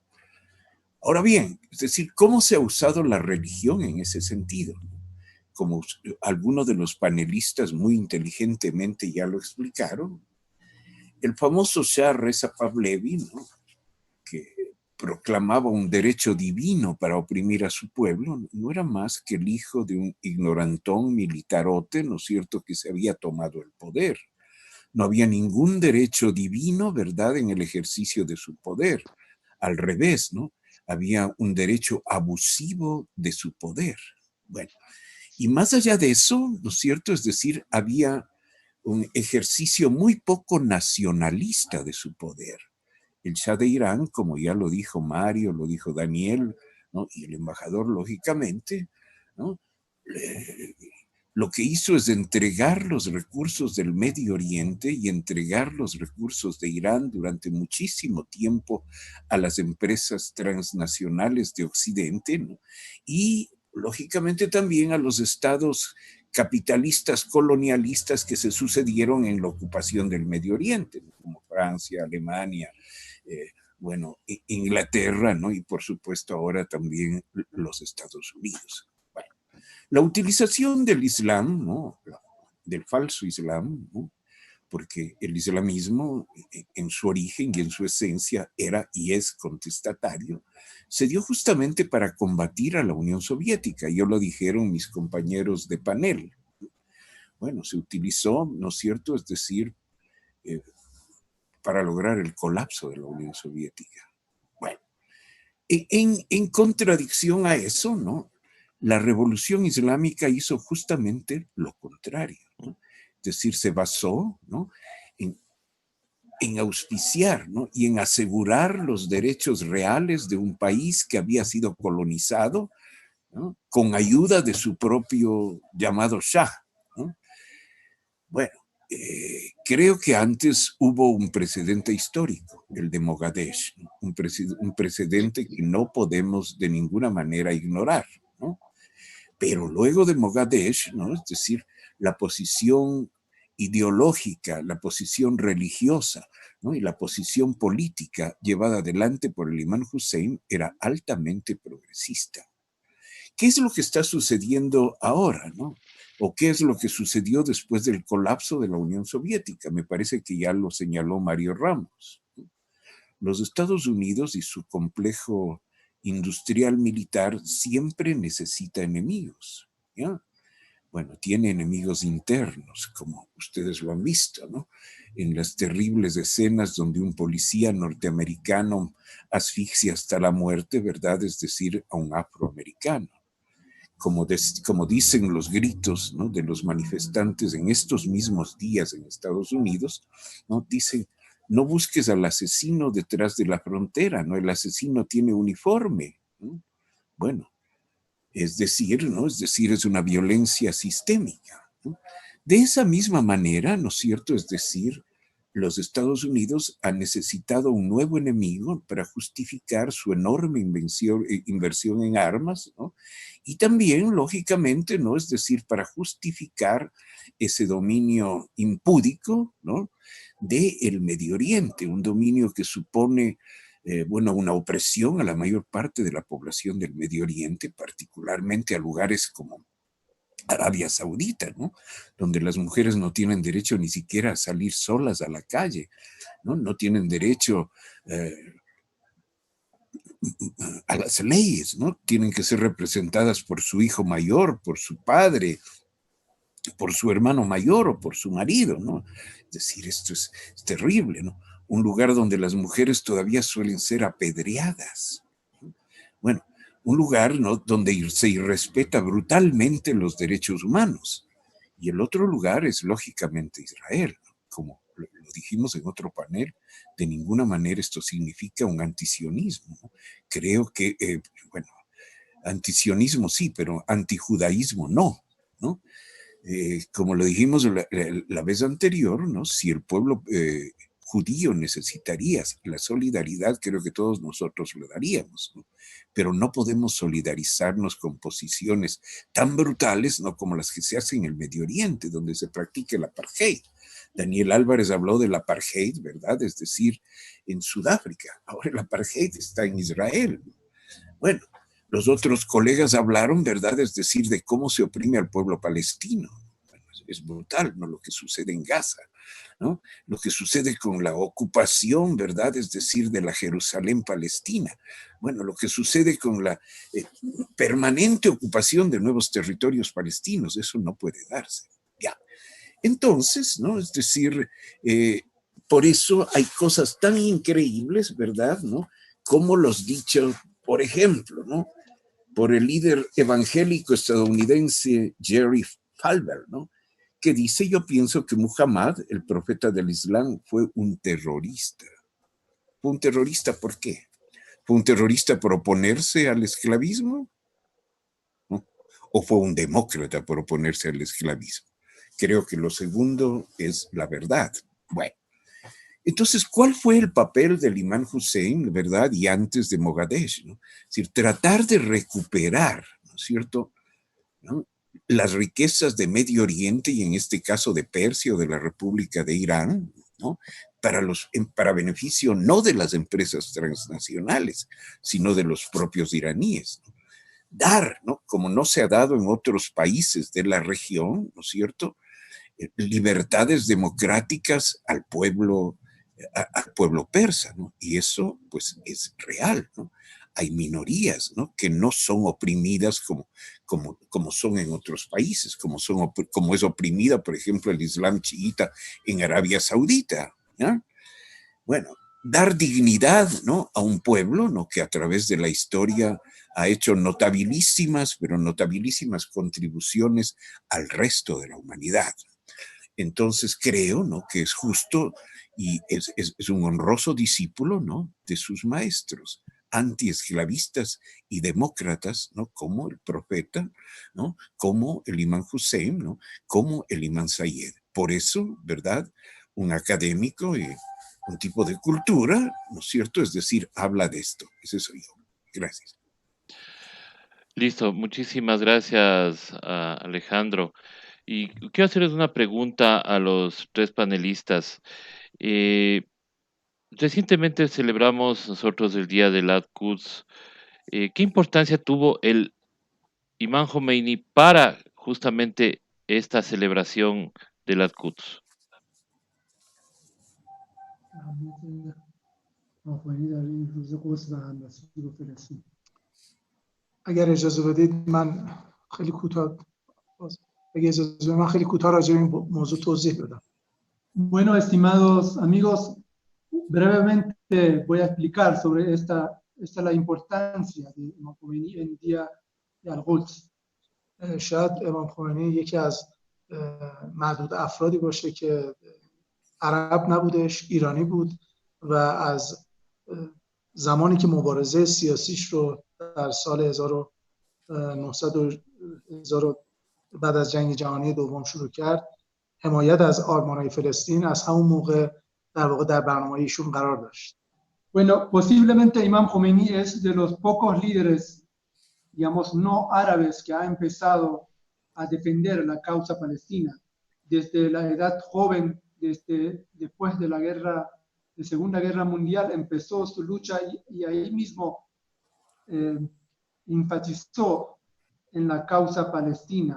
Ahora bien, es decir, ¿cómo se ha usado la religión en ese sentido? Como algunos de los panelistas muy inteligentemente ya lo explicaron, el famoso Shah Reza Pahlavi, ¿no?, que proclamaba un derecho divino para oprimir a su pueblo, no era más que el hijo de un ignorantón militarote, ¿no es cierto?, que se había tomado el poder. No había ningún derecho divino, ¿verdad?, en el ejercicio de su poder. Al revés, ¿no? Había un derecho abusivo de su poder. Bueno, y más allá de eso, ¿no es cierto?, es decir, había un ejercicio muy poco nacionalista de su poder. El Shah de Irán, como ya lo dijo Mario, lo dijo Daniel, ¿no?, y el embajador, lógicamente, ¿no?, lo que hizo es entregar los recursos del Medio Oriente y entregar los recursos de Irán durante muchísimo tiempo a las empresas transnacionales de Occidente, ¿no?, y lógicamente también a los estados capitalistas colonialistas que se sucedieron en la ocupación del Medio Oriente, ¿no?, como Francia, Alemania, bueno, Inglaterra, ¿no?, y por supuesto ahora también los Estados Unidos. Bueno, la utilización del Islam, ¿no?, del falso Islam, ¿no?, porque el islamismo en su origen y en su esencia era y es contestatario, se dio justamente para combatir a la Unión Soviética. Ya lo dijeron mis compañeros de panel. Bueno, se utilizó, ¿no es cierto?, es decir, para lograr el colapso de la Unión Soviética. Bueno, en contradicción a eso, ¿no?, la revolución islámica hizo justamente lo contrario, ¿no? Es decir, se basó, ¿no?, en auspiciar, ¿no?, y en asegurar los derechos reales de un país que había sido colonizado, ¿no?, con ayuda de su propio llamado Shah, ¿no? Bueno, creo que antes hubo un precedente histórico, el de Mogadishu, ¿no?, un precedente que no podemos de ninguna manera ignorar, ¿no? Pero luego de Mogadishu, ¿no?, es decir, la posición ideológica, la posición religiosa, ¿no?, y la posición política llevada adelante por el imán Hussein era altamente progresista. ¿Qué es lo que está sucediendo ahora, no? ¿O qué es lo que sucedió después del colapso de la Unión Soviética? Me parece que ya lo señaló Mario Ramos. Los Estados Unidos y su complejo industrial militar siempre necesita enemigos, ¿ya? Bueno, tiene enemigos internos, como ustedes lo han visto, ¿no?, en las terribles escenas donde un policía norteamericano asfixia hasta la muerte, ¿verdad?, es decir, a un afroamericano. Como dicen los gritos, ¿no?, de los manifestantes en estos mismos días en Estados Unidos, ¿no?, dicen: no busques al asesino detrás de la frontera, ¿no?, el asesino tiene uniforme, ¿no? Bueno, es decir, ¿no?, es decir, es una violencia sistémica, ¿no? De esa misma manera, ¿no es cierto?, es decir, los Estados Unidos han necesitado un nuevo enemigo para justificar su enorme inversión en armas, ¿no?, y también, lógicamente, ¿no?, es decir, para justificar ese dominio impúdico, ¿no?, del Medio Oriente, un dominio que supone, bueno, una opresión a la mayor parte de la población del Medio Oriente, particularmente a lugares como Arabia Saudita, ¿no?, donde las mujeres no tienen derecho ni siquiera a salir solas a la calle, ¿no? No tienen derecho a las leyes, ¿no? Tienen que ser representadas por su hijo mayor, por su padre, por su hermano mayor o por su marido, ¿no? Es decir, esto es terrible, ¿no? un lugar donde las mujeres todavía suelen ser apedreadas. Bueno, un lugar, ¿no?, donde se irrespeta brutalmente los derechos humanos. Y el otro lugar es lógicamente Israel, ¿no? Como lo dijimos en otro panel, de ninguna manera esto significa un antisionismo, ¿no? Creo que, bueno, antisionismo sí, pero antijudaísmo no, ¿no? Como lo dijimos la vez anterior, ¿no?, si el pueblo judío necesitaría la solidaridad, creo que todos nosotros lo daríamos, ¿no? Pero no podemos solidarizarnos con posiciones tan brutales, ¿no?, como las que se hacen en el Medio Oriente, donde se practica el apartheid. Daniel Álvarez habló del apartheid, ¿verdad? Es decir, en Sudáfrica. Ahora el apartheid está en Israel. Bueno, los otros colegas hablaron, ¿verdad?, es decir, de cómo se oprime al pueblo palestino. Bueno, es brutal, ¿no?, lo que sucede en Gaza, ¿no? Lo que sucede con la ocupación, ¿verdad?, es decir, de la Jerusalén palestina. Bueno, lo que sucede con la permanente ocupación de nuevos territorios palestinos, eso no puede darse. Ya. Entonces, ¿no?, es decir, por eso hay cosas tan increíbles, ¿verdad?, ¿no?, como los dichos, por ejemplo, ¿no?, por el líder evangélico estadounidense Jerry Falwell, ¿no?, que dice: yo pienso que Muhammad, el profeta del Islam, fue un terrorista. ¿Fue un terrorista por qué? ¿Fue un terrorista por oponerse al esclavismo? ¿No? ¿O fue un demócrata por oponerse al esclavismo? Creo que lo segundo es la verdad. Bueno, entonces, ¿cuál fue el papel del imán Hussein, verdad? Y antes de Mogadech, ¿no? Es decir, tratar de recuperar, ¿no es cierto?, ¿no?, las riquezas de Medio Oriente y en este caso de Persia o de la República de Irán, ¿no?, para beneficio no de las empresas transnacionales, sino de los propios iraníes, ¿no? Dar, ¿no?, como no se ha dado en otros países de la región, ¿no es cierto?, libertades democráticas al pueblo persa, ¿no? Y eso, pues, es real, ¿no? Hay minorías, ¿no?, que no son oprimidas como son en otros países, como es oprimida, por ejemplo, el Islam chiita en Arabia Saudita, ¿no? Bueno, dar dignidad, ¿no?, a un pueblo, ¿no?, que a través de la historia ha hecho notabilísimas, pero notabilísimas contribuciones al resto de la humanidad. Entonces creo, ¿no?, que es justo y es un honroso discípulo, ¿no?, de sus maestros antiesclavistas y demócratas, ¿no?, como el profeta, ¿no?, como el imán Hussein, ¿no?, como el imán Sayed. Por eso, ¿verdad?, un académico y un tipo de cultura, ¿no es cierto?, es decir, habla de esto. Ese soy yo. Gracias. Listo, muchísimas gracias, Alejandro. Y quiero hacerles una pregunta a los tres panelistas. Eh, Recientemente celebramos nosotros el Día del Al-Quds. ¿Qué importancia tuvo el Imam Khomeini para justamente esta celebración del Al-Quds? اگر اجازه بدید من خیلی کوتاه راجع به این موضوع توضیح بدم. Bueno, estimados amigos, brevemente voy a explicar sobre esta la importancia de Imam Khomeini en el día de Al-Quds. شاید امام خمینی یکی از معدود افرادی باشه که عرب نبودش، ایرانی بود و از زمانی که مبارزه سیاسیش رو در سال 1900 بعد از جنگ جهانی دوم شروع کرد، حمایت از آرمان‌های فلسطین از همون موقع در واقع در برنامه ایشون قرار داشت. Bueno, posiblemente Imam Khomeini es de los pocos líderes, digamos, no árabes que ha empezado a defender la causa palestina. Desde la edad joven, después de la Segunda Guerra Mundial, empezó su lucha y ahí mismo enfatizó en la causa palestina,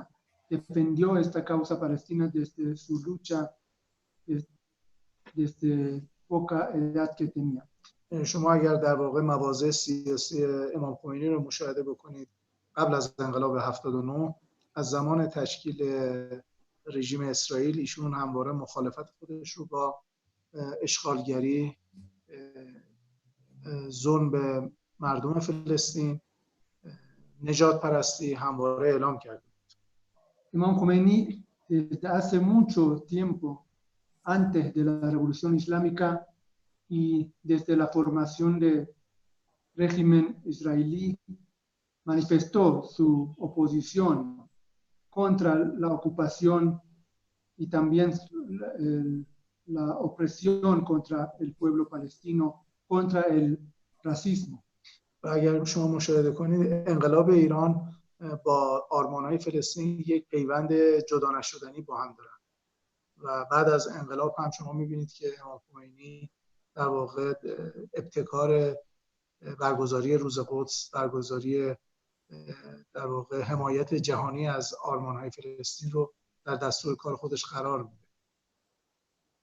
defendió esta causa palestina desde su lucha, desde poca edad que tenía. شما اگر در واقع مواضع سیاسی امام خمینی رو مشاهده بکنید قبل از انقلاب 79 از زمان تشکیل رژیم اسرائیل ایشون همواره مخالفت خودش رو با اشغالگری ظلم به مردم فلسطین، نجات پرستی همواره اعلام کرد. Imam Khomeini, desde hace mucho tiempo, antes de la Revolución Islámica y desde la formación del régimen israelí, manifestó su oposición contra la ocupación y también la opresión contra el pueblo palestino, contra el racismo. و اگر شما مشاهده کنید انقلاب ایران با آرمان‌های فلسطین یک پیوند جدا نشدنی با هم دارن و بعد از انقلاب هم شما می‌بینید که امام خمینی در واقع ابتکار برگزاری روز قدس، برگزاری در واقع حمایت جهانی از آرمان‌های فلسطین رو در دستور کار خودش قرار میده.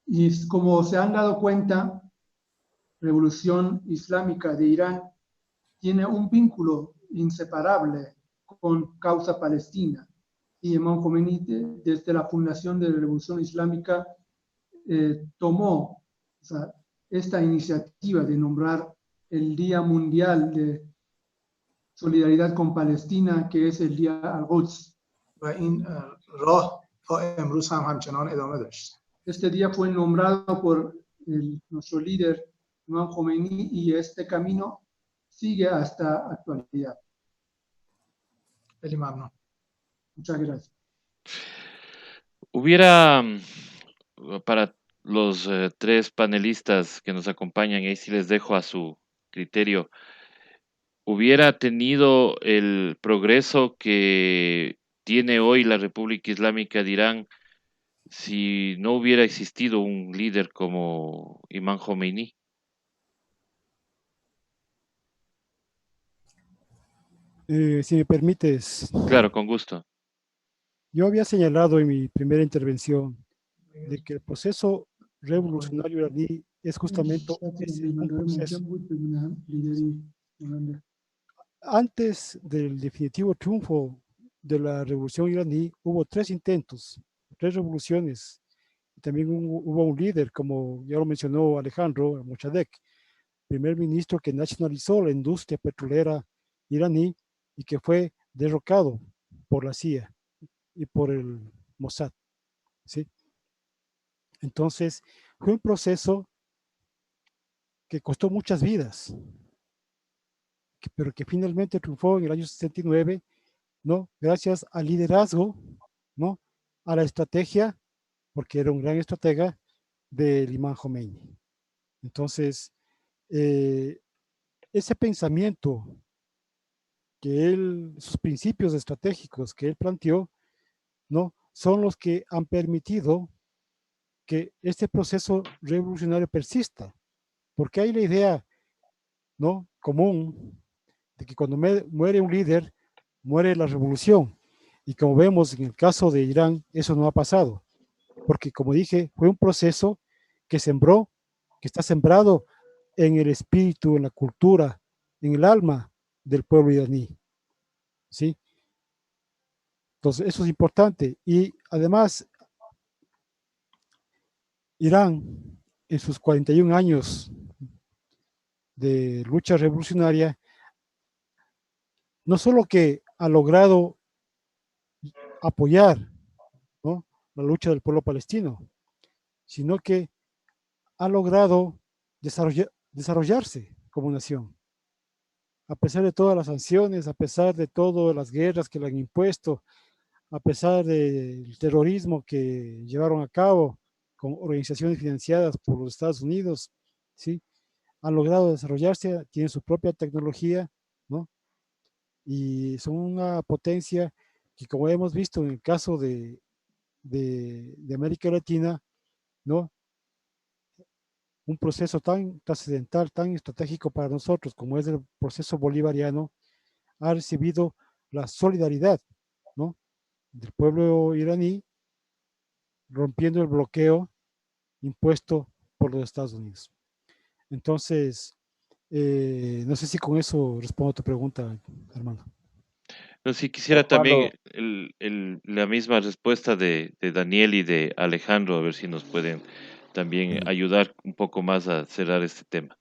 Y como se han dado cuenta, Revolución Islámica de Irán tiene un vínculo inseparable con causa palestina. Y Imam Khomeini, desde la fundación de la Revolución Islámica, tomó esta iniciativa de nombrar el Día Mundial de Solidaridad con Palestina, que es el Día Al-Quds. و این راه تا امروز هم همچنان ادامه داشت. Este día fue nombrado por nuestro líder Imam Khomeini y este camino sigue hasta actualidad. خیلی ممنون. Muchas gracias. Hubiera, para los tres panelistas que nos acompañan, ahí sí les dejo a su criterio, hubiera tenido el progreso que tiene hoy la República Islámica de Irán si no hubiera existido un líder como Imam Khomeini. Si me permites, Claro, con gusto. yo había señalado en mi primera intervención de que el proceso revolucionario iraní es justamente un proceso. Antes del definitivo triunfo de la revolución iraní, hubo tres intentos, tres revoluciones. También hubo un líder, como ya lo mencionó Alejandro Mossadegh, primer ministro que nacionalizó la industria petrolera iraní y que fue derrocado por la CIA y por el Mossad, ¿sí? Entonces, fue un proceso que costó muchas vidas, pero que finalmente triunfó en el año 69, ¿no? Gracias al liderazgo, ¿no? A la estrategia, porque era un gran estratega del Imam Khomeini. Entonces, ese pensamiento que sus principios estratégicos que él planteó, ¿no? Son los que han permitido que este proceso revolucionario persista, porque hay la idea, ¿no? Común de que cuando muere un líder, muere la revolución. Y como vemos en el caso de Irán, eso no ha pasado, porque como dije, fue un proceso que sembró, que está sembrado en el espíritu, en la cultura, en el alma del pueblo iraní, ¿sí? Entonces, eso es importante. Y además, Irán, en sus 41 años de lucha revolucionaria, no solo que ha logrado apoyar, ¿no?, la lucha del pueblo palestino, sino que ha logrado desarrollarse como nación. A pesar de todas las sanciones, a pesar de todas las guerras que le han impuesto, a pesar del terrorismo que llevaron a cabo con organizaciones financiadas por los Estados Unidos, ¿sí?, han logrado desarrollarse, tienen su propia tecnología, ¿no? Y son una potencia que, como hemos visto en el caso de América Latina, ¿no?, un proceso tan trascendental, tan estratégico para nosotros como es el proceso bolivariano, ha recibido la solidaridad, ¿no?, del pueblo iraní, rompiendo el bloqueo impuesto por los Estados Unidos. Entonces, no sé si con eso respondo a tu pregunta, hermano. No, si quisiera también Hermano, la misma respuesta de Daniel y de Alejandro, a ver si nos pueden también ayudar un poco más a cerrar este tema.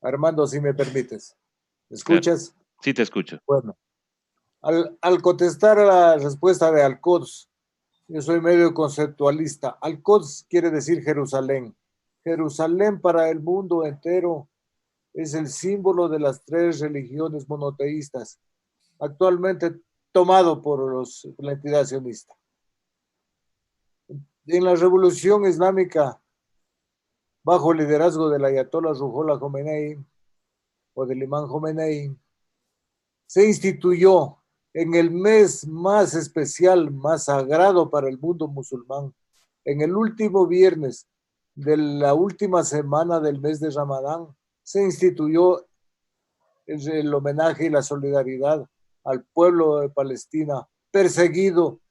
Armando, si me permites. ¿Me Claro. escuchas? Sí, te escucho. Bueno, al contestar a la respuesta de Al-Quds, yo soy medio conceptualista. Al-Quds quiere decir Jerusalén. Jerusalén para el mundo entero es el símbolo de las tres religiones monoteístas, actualmente tomado por la entidad sionista. En la revolución islámica, bajo el liderazgo del Ayatollah Ruhollah Khomeini o del Imán Khomeini, se instituyó en el mes más especial, más sagrado para el mundo musulmán, en el último viernes de la última semana del mes de Ramadán, se instituyó el homenaje y la solidaridad al pueblo de Palestina, perseguido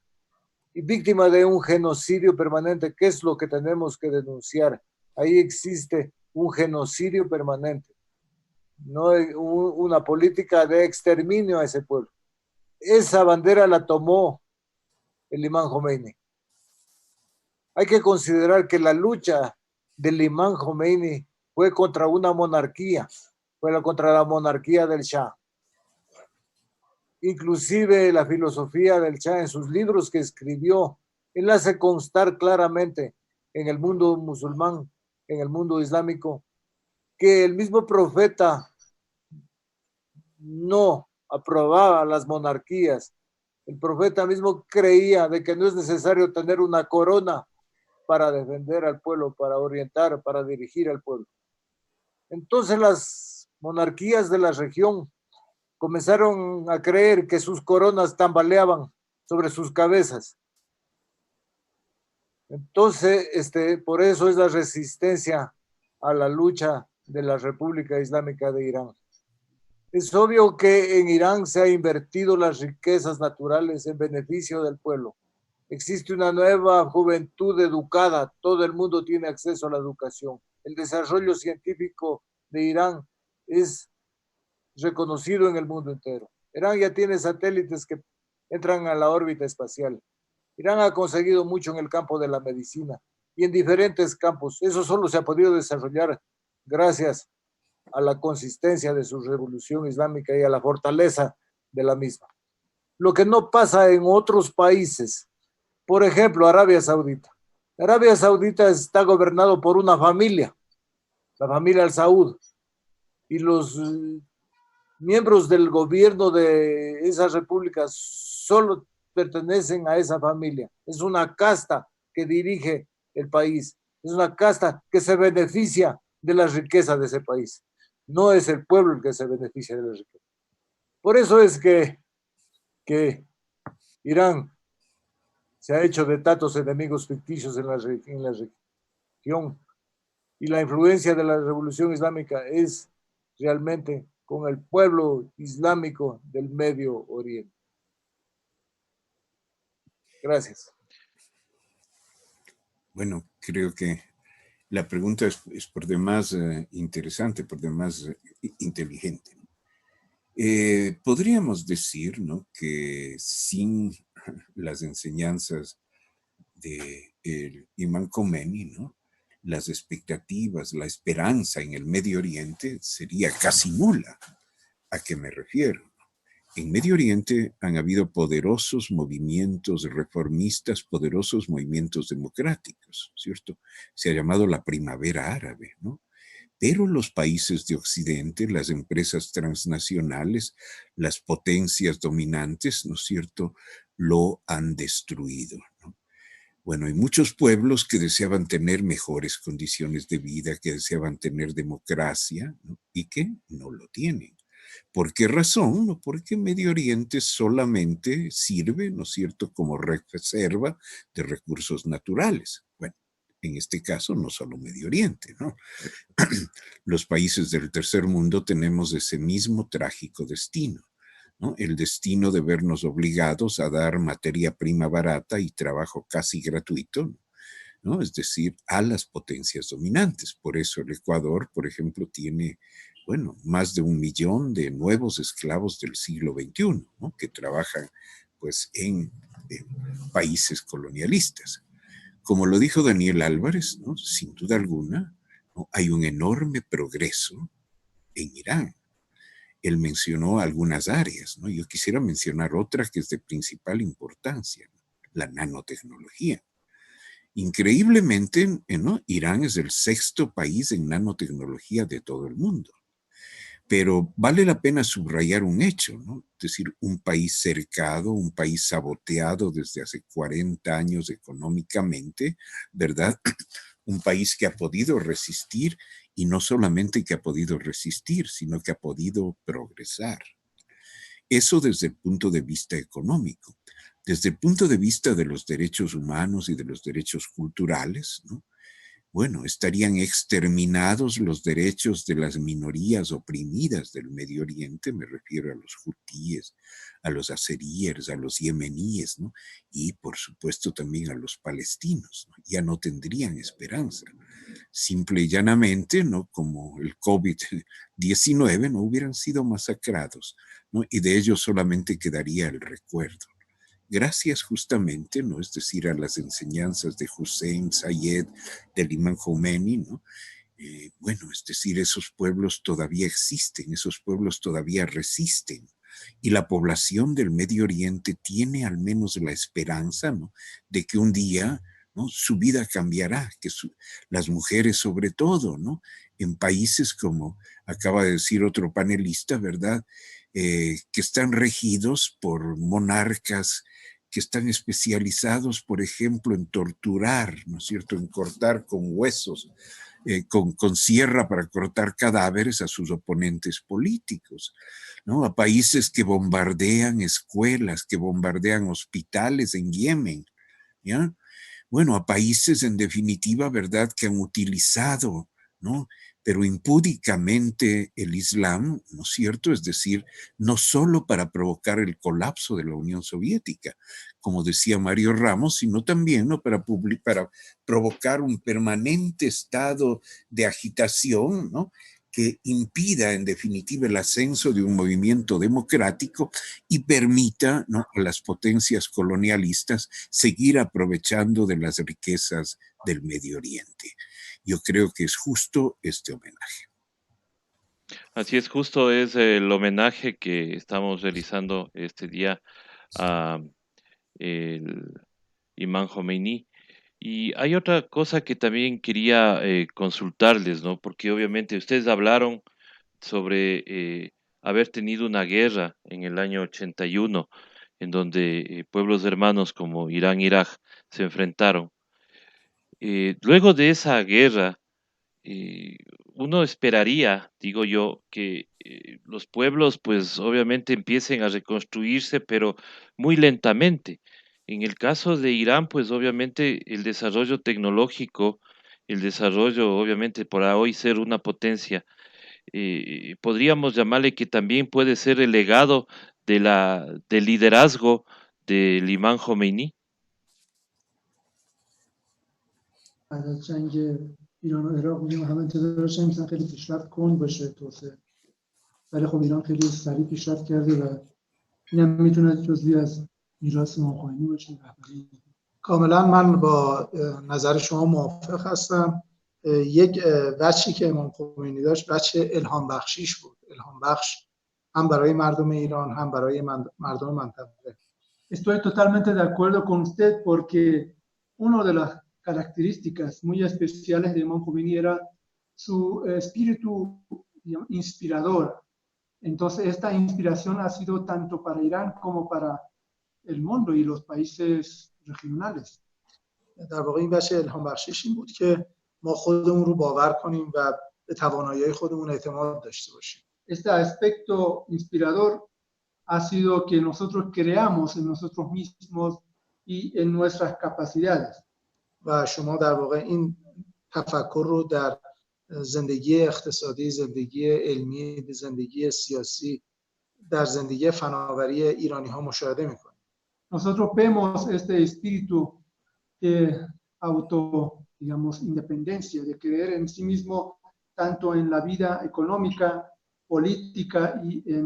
y víctima de un genocidio permanente, que es lo que tenemos que denunciar. Ahí existe un genocidio permanente, no una política de exterminio a ese pueblo. Esa bandera la tomó el Imán Khomeini. Hay que considerar que la lucha del Imán Khomeini fue contra una monarquía, fue contra la monarquía del Shah. Inclusive la filosofía del Shah en sus libros que escribió, él hace constar claramente en el mundo musulmán, en el mundo islámico, que el mismo profeta no aprobaba las monarquías. El profeta mismo creía de que no es necesario tener una corona para defender al pueblo, para orientar, para dirigir al pueblo. Entonces las monarquías de la región comenzaron a creer que sus coronas tambaleaban sobre sus cabezas. Entonces, por eso es la resistencia a la lucha de la República Islámica de Irán. Es obvio que en Irán se ha invertido las riquezas naturales en beneficio del pueblo. Existe una nueva juventud educada, todo el mundo tiene acceso a la educación. El desarrollo científico de Irán es reconocido en el mundo entero. Irán ya tiene satélites que entran a la órbita espacial. Irán ha conseguido mucho en el campo de la medicina y en diferentes campos. Eso solo se ha podido desarrollar gracias a la consistencia de su revolución islámica y a la fortaleza de la misma. Lo que no pasa en otros países, por ejemplo, Arabia Saudita. Arabia Saudita está gobernado por una familia, la familia Al Saud, y los miembros del gobierno de esa república solo pertenecen a esa familia. Es una casta que dirige el país, es una casta que se beneficia de la riqueza de ese país. No es el pueblo el que se beneficia de la riqueza. Por eso es que Irán se ha hecho de tantos enemigos ficticios en la región, y la influencia de la revolución islámica es realmente con el pueblo islámico del Medio Oriente. Gracias. Bueno, creo que la pregunta es por demás interesante, por demás inteligente. Podríamos decir, ¿no?, que sin las enseñanzas del Imán Khomeini, ¿no?, las expectativas, la esperanza en el Medio Oriente sería casi nula. ¿A qué me refiero? En Medio Oriente han habido poderosos movimientos reformistas, poderosos movimientos democráticos, ¿cierto? Se ha llamado la primavera árabe, ¿no? Pero los países de Occidente, las empresas transnacionales, las potencias dominantes, ¿no es cierto?, lo han destruido, ¿no? Bueno, hay muchos pueblos que deseaban tener mejores condiciones de vida, que deseaban tener democracia, ¿no?, y que no lo tienen. ¿Por qué razón? No, porque Medio Oriente solamente sirve, ¿no es cierto?, como reserva de recursos naturales. Bueno, en este caso no solo Medio Oriente, ¿no? Los países del tercer mundo tenemos ese mismo trágico destino, ¿no? El destino de vernos obligados a dar materia prima barata y trabajo casi gratuito, ¿no?, es decir, a las potencias dominantes. Por eso el Ecuador, por ejemplo, tiene, bueno, más de 1 millón de nuevos esclavos del siglo XXI, ¿no?, que trabajan pues en países colonialistas. Como lo dijo Daniel Álvarez, ¿no?, sin duda alguna, ¿no?, hay un enorme progreso en Irán. Él mencionó algunas áreas, ¿no? Yo quisiera mencionar otra que es de principal importancia, ¿no? La nanotecnología. Increíblemente, ¿no? Irán es el 6º país en nanotecnología de todo el mundo. Pero vale la pena subrayar un hecho, ¿no? Es decir, un país cercado, un país saboteado desde hace 40 años económicamente, ¿verdad? Un país que ha podido resistir, y no solamente que ha podido resistir, sino que ha podido progresar. Eso desde el punto de vista económico. Desde el punto de vista de los derechos humanos y de los derechos culturales, ¿no? Bueno, estarían exterminados los derechos de las minorías oprimidas del Medio Oriente, me refiero a los hutíes, a los azeríes, a los yemeníes, ¿no? Y por supuesto también a los palestinos, ¿no? Ya no tendrían esperanza. Simple y llanamente, ¿no? Como el COVID-19, no hubieran sido masacrados, ¿no? Y de ellos solamente quedaría el recuerdo. Gracias justamente, ¿no? Es decir, a las enseñanzas de Hussein Sayed, del Imam Khomeini, ¿no? Bueno, es decir, esos pueblos todavía existen, esos pueblos todavía resisten, y la población del Medio Oriente tiene al menos la esperanza, ¿no? De que un día, ¿no? Su vida cambiará, que las mujeres sobre todo, ¿no? En países como acaba de decir otro panelista, ¿verdad? Que están regidos por monarcas que están especializados, por ejemplo, en torturar, ¿no es cierto?, en cortar con huesos, con sierra para cortar cadáveres a sus oponentes políticos, ¿no? A países que bombardean escuelas, que bombardean hospitales en Yemen, ¿ya? Bueno, a países en definitiva, ¿verdad?, que han utilizado, ¿no?, pero impúdicamente el Islam, ¿no es cierto? Es decir, no solo para provocar el colapso de la Unión Soviética, como decía Mario Ramos, sino también, ¿no?, para provocar un permanente estado de agitación, ¿no?, que impida en definitiva el ascenso de un movimiento democrático y permita, ¿no?, a las potencias colonialistas seguir aprovechando de las riquezas del Medio Oriente. Yo creo que es justo este homenaje. Así es, justo es el homenaje que estamos realizando este día a el Imam Khomeini. Y hay otra cosa que también quería consultarles, ¿no? Porque obviamente ustedes hablaron sobre haber tenido una guerra en el año 81, en donde pueblos hermanos como Irán e Irak se enfrentaron. Luego de esa guerra, eh, uno esperaría, digo yo, que los pueblos pues obviamente empiecen a reconstruirse, pero muy lentamente. En el caso de Irán, pues obviamente el desarrollo tecnológico, el desarrollo obviamente para hoy ser una potencia, podríamos llamarle que también puede ser el legado del liderazgo del imán Khomeini. بعد از جنگ ایران و عراق می‌دونیم همه انتظار داشتن مثلا خیلی پیشرفت کند باشه توسعه، ولی خب ایران خیلی سریع پیشرفت کرده و اینم میتونه جزئی از میراث امام خمینی باشه. کاملا من با نظر شما موافق هستم. یک وجهی که امام خمینی داشت وجه الهام بخشیش بود، الهام بخش هم برای مردم ایران هم برای مردم منطقه. Estoy totalmente de acuerdo con usted porque una de las características muy especiales de Imam Khomeini era su espíritu inspirador. Entonces, esta inspiración ha sido tanto para Irán como para el mundo y los países regionales. در واقع این بچه الهام بخشیش این بود که ما خودمون رو باور کنیم و به توانایی خودمون اعتماد داشته باشیم. Este aspecto inspirador ha sido que nosotros creamos en nosotros mismos y en nuestras capacidades. و شما در واقع این تفکر رو در زندگی اقتصادی، زندگی علمی، زندگی سیاسی، در زندگی فناوری ایرانی ها مشاهده میکنید. Nosotros vemos este espíritu de digamos, independencia, de creer en sí mismo tanto en la vida económica, política y en,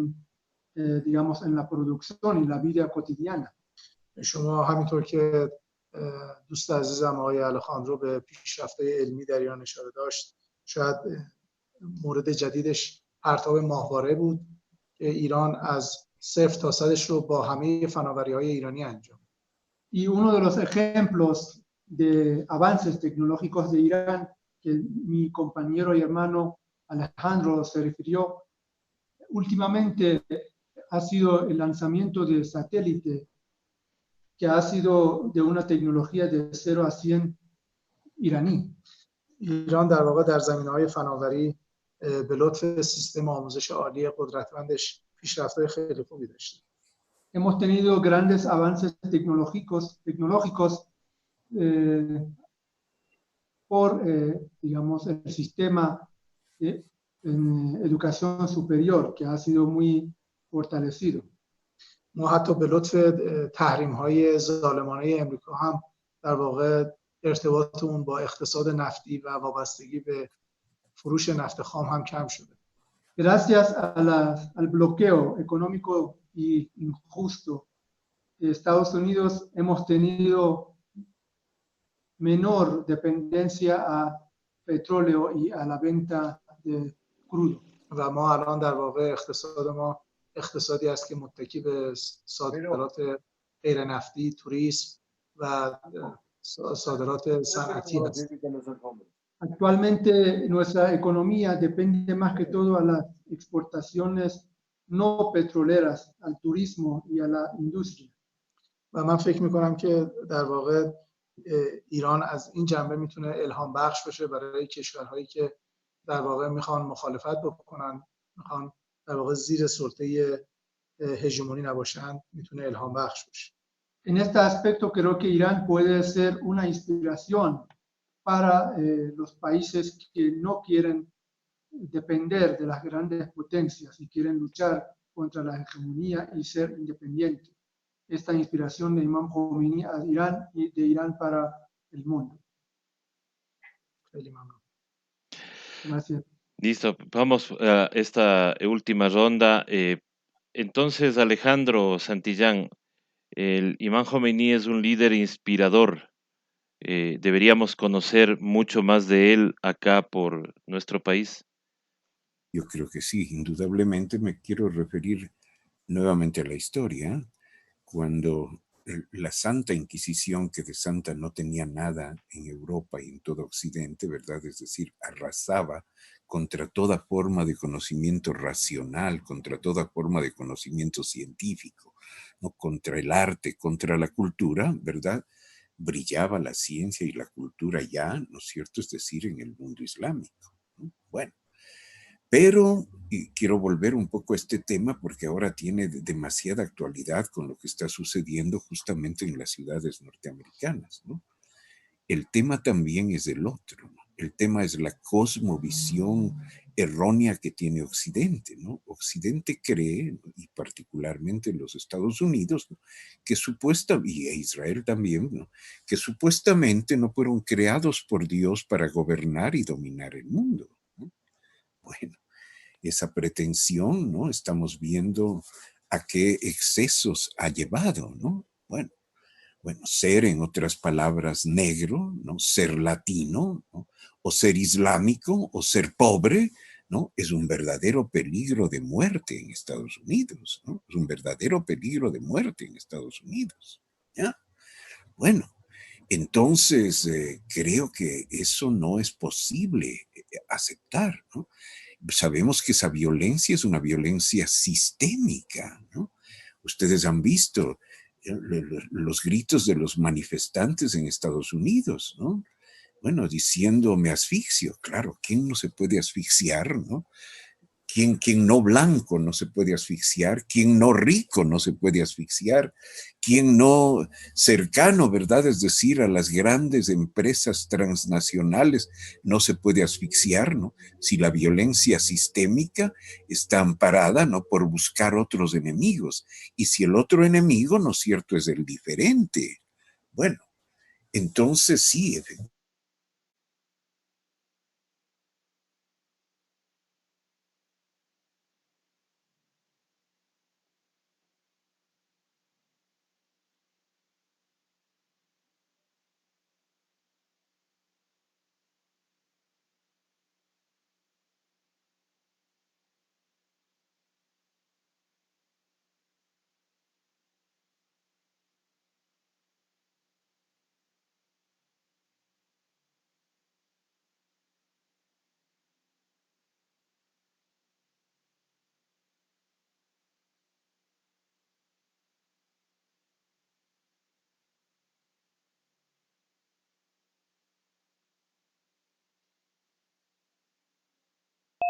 digamos, en la producción y la vida cotidiana. شما همینطور که دوست عزیزم آقای علیخان رو به پیشرفت‌های علمی در ایران اشاره داشت، شاید مورد جدیدش پرتاب ماهواره بود که ایران از 0 تا 100 رو با همه فناوری‌های ایرانی انجام. Y uno de los ejemplos de avances tecnológicos de Irán, que mi compañero y hermano Alejandro se refirió, últimamente ha sido el lanzamiento de satélite, que ha sido de una tecnología de 0 a 100 iraní. ایران در واقع در زمینه‌های فناوری به لطف سیستم آموزش عالی قدرتمندش پیشرفت‌های خیلی خوبی داشته. Hemos tenido grandes avances tecnológicos por, digamos, el sistema en educación superior, que ha sido muy fortalecido. ما حتی به لطف تحریم‌های ظالمانه امریکا هم در واقع ارتباط اون با اقتصاد نفتی و وابستگی به فروش نفت خام هم کم شده. Gracias al bloqueo económico y injusto de Estados Unidos, hemos tenido menor dependencia a petróleo y a la venta de crudo. و ما الان در واقع اقتصاد ما اقتصادی است که متکی به صادرات غیر نفتی، توریسم و صادرات صنعتی است. Actualmente nuestra economía depende más que todo a las exportaciones no petroleras, al turismo y a la industria. و من فکر میکنم که در واقع ایران از این جنبه میتونه الهام بخش بشه برای کشورهایی که در واقع میخوان مخالفت بکنن، میخوان در واقع زیر سلطه هژمونی نباشن، میتونه الهام بخش بشه. En este aspecto creo que Irán puede ser una inspiración para los países que no quieren depender de las grandes potencias y quieren luchar contra la hegemonía y ser independientes. Esta inspiración de Imam Khomeini a Irán y de Irán para el mundo. Gracias. Listo, vamos a esta última ronda. Entonces, Alejandro Santillán, el Imam Khomeini es un líder inspirador. ¿Deberíamos conocer mucho más de él acá por nuestro país? Yo creo que sí, indudablemente me quiero referir nuevamente a la historia, cuando la Santa Inquisición, que de santa no tenía nada en Europa y en todo Occidente, ¿verdad? Es decir, arrasaba contra toda forma de conocimiento racional, contra toda forma de conocimiento científico, ¿no? Contra el arte, contra la cultura, ¿verdad? Brillaba la ciencia y la cultura ya, ¿no es cierto? Es decir, en el mundo islámico, ¿no? Bueno. Pero, y quiero volver un poco a este tema porque ahora tiene demasiada actualidad con lo que está sucediendo justamente en las ciudades norteamericanas, ¿no? El tema también es el otro, ¿no? El tema es la cosmovisión errónea que tiene Occidente, ¿no? Occidente cree, y particularmente en los Estados Unidos, ¿no? Que y Israel también, ¿no? Que supuestamente no fueron creados por Dios para gobernar y dominar el mundo, ¿no? Bueno, esa pretensión, ¿no? Estamos viendo a qué excesos ha llevado, ¿no? Bueno, ser, en otras palabras, negro, ¿no? Ser latino, ¿no? O ser islámico, o ser pobre, ¿no? Es un verdadero peligro de muerte en Estados Unidos, ¿no? Es un verdadero peligro de muerte en Estados Unidos, ¿ya? Bueno, entonces creo que eso no es posible aceptar, ¿no? Sabemos que esa violencia es una violencia sistémica, ¿no? Ustedes han visto los gritos de los manifestantes en Estados Unidos, ¿no? Bueno, diciendo me asfixio. Claro, ¿quién no se puede asfixiar, no? ¿Quién no blanco no se puede asfixiar? ¿Quién no rico no se puede asfixiar? ¿Quién no cercano, verdad? Es decir, a las grandes empresas transnacionales no se puede asfixiar, ¿no? Si la violencia sistémica está amparada, ¿no? Por buscar otros enemigos. Y si el otro enemigo, ¿no es cierto?, es el diferente. Bueno, entonces sí,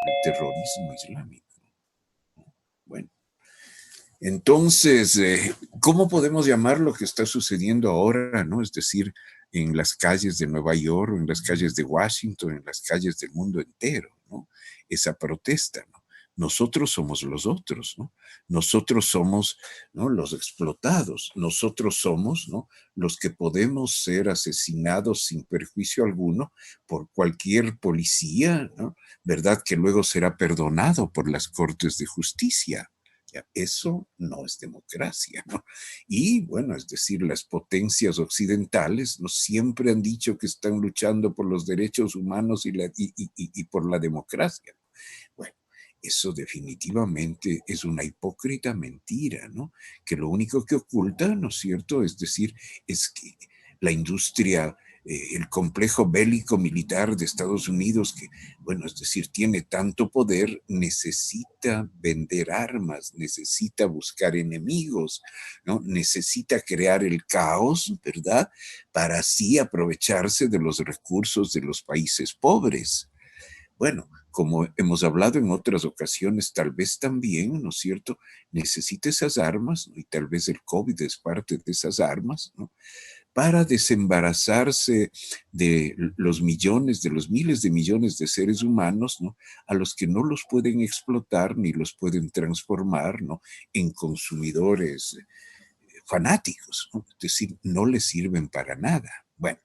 el terrorismo islámico. Bueno, entonces, ¿cómo podemos llamar lo que está sucediendo ahora, ¿no? Es decir, en las calles de Nueva York, en las calles de Washington, en las calles del mundo entero, ¿no? Esa protesta, ¿no? Nosotros somos los otros, ¿no? Nosotros somos, ¿no?, los explotados. Nosotros somos, ¿no?, los que podemos ser asesinados sin perjuicio alguno por cualquier policía, ¿no?, ¿verdad?, que luego será perdonado por las cortes de justicia. Eso no es democracia, ¿no? Y bueno, es decir, las potencias occidentales no siempre han dicho que están luchando por los derechos humanos y por la democracia. Bueno, eso definitivamente es una hipócrita mentira, ¿no? Que lo único que oculta, ¿no es cierto?, es decir, es que la industria, el complejo bélico militar de Estados Unidos, que, bueno, es decir, tiene tanto poder, necesita vender armas, necesita buscar enemigos, ¿no? Necesita crear el caos, ¿verdad?, para así aprovecharse de los recursos de los países pobres. Bueno, como hemos hablado en otras ocasiones, tal vez también, ¿no es cierto?, necesita esas armas, ¿no?, y tal vez el COVID es parte de esas armas, ¿no?, para desembarazarse de los millones, de los miles de millones de seres humanos, ¿no?, a los que no los pueden explotar ni los pueden transformar, ¿no?, en consumidores fanáticos, ¿no? Es decir, no les sirven para nada. Bueno,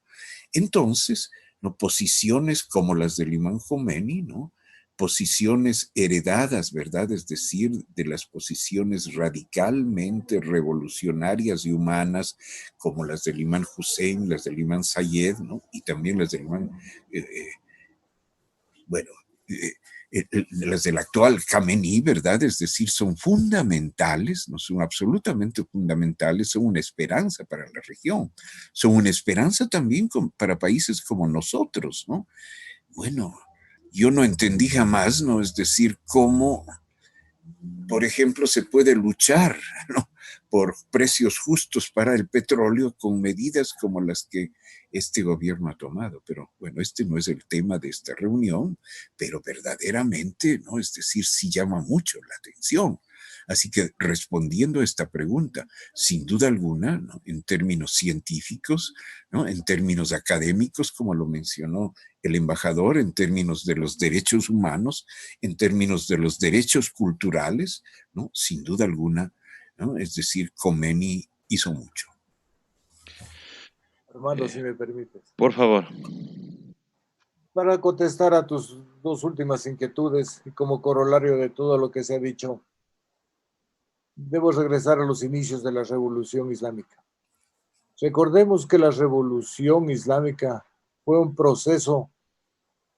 entonces, ¿no?, posiciones como las del imán Jomeini, ¿no?, posiciones heredadas, ¿verdad?, es decir, de las posiciones radicalmente revolucionarias y humanas, como las del imán Hussein, las del imán Sayed, ¿no?, y también las del imán, bueno, las del actual Khamenei, ¿verdad?, es decir, son fundamentales, no son absolutamente fundamentales, son una esperanza para la región, son una esperanza también para países como nosotros, ¿no? Bueno, yo no entendí jamás, ¿no?, es decir, cómo, por ejemplo, se puede luchar, ¿no?, por precios justos para el petróleo con medidas como las que este gobierno ha tomado. Pero bueno, este no es el tema de esta reunión, pero verdaderamente, ¿no?, es decir, sí llama mucho la atención. Así que respondiendo a esta pregunta, sin duda alguna, ¿no?, en términos científicos, ¿no?, en términos académicos, como lo mencionó el embajador, en términos de los derechos humanos, en términos de los derechos culturales, ¿no?, sin duda alguna, ¿no?, es decir, Khomeini hizo mucho. Armando, si me permites. Por favor. Para contestar a tus dos últimas inquietudes y como corolario de todo lo que se ha dicho, debo regresar a los inicios de la Revolución Islámica. Recordemos que la Revolución Islámica fue un proceso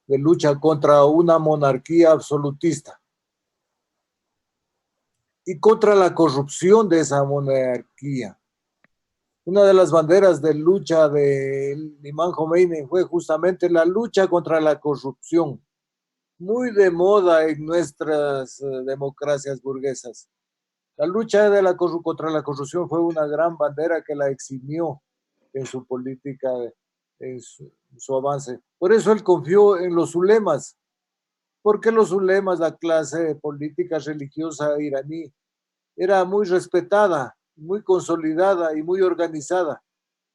de lucha contra una monarquía absolutista y contra la corrupción de esa monarquía. Una de las banderas de lucha del imán Jomeini fue justamente la lucha contra la corrupción, muy de moda en nuestras democracias burguesas. La lucha contra la corrupción fue una gran bandera que la eximió en su política, en su avance. Por eso él confió en los ulemas, porque los ulemas, la clase política religiosa iraní, era muy respetada, muy consolidada y muy organizada.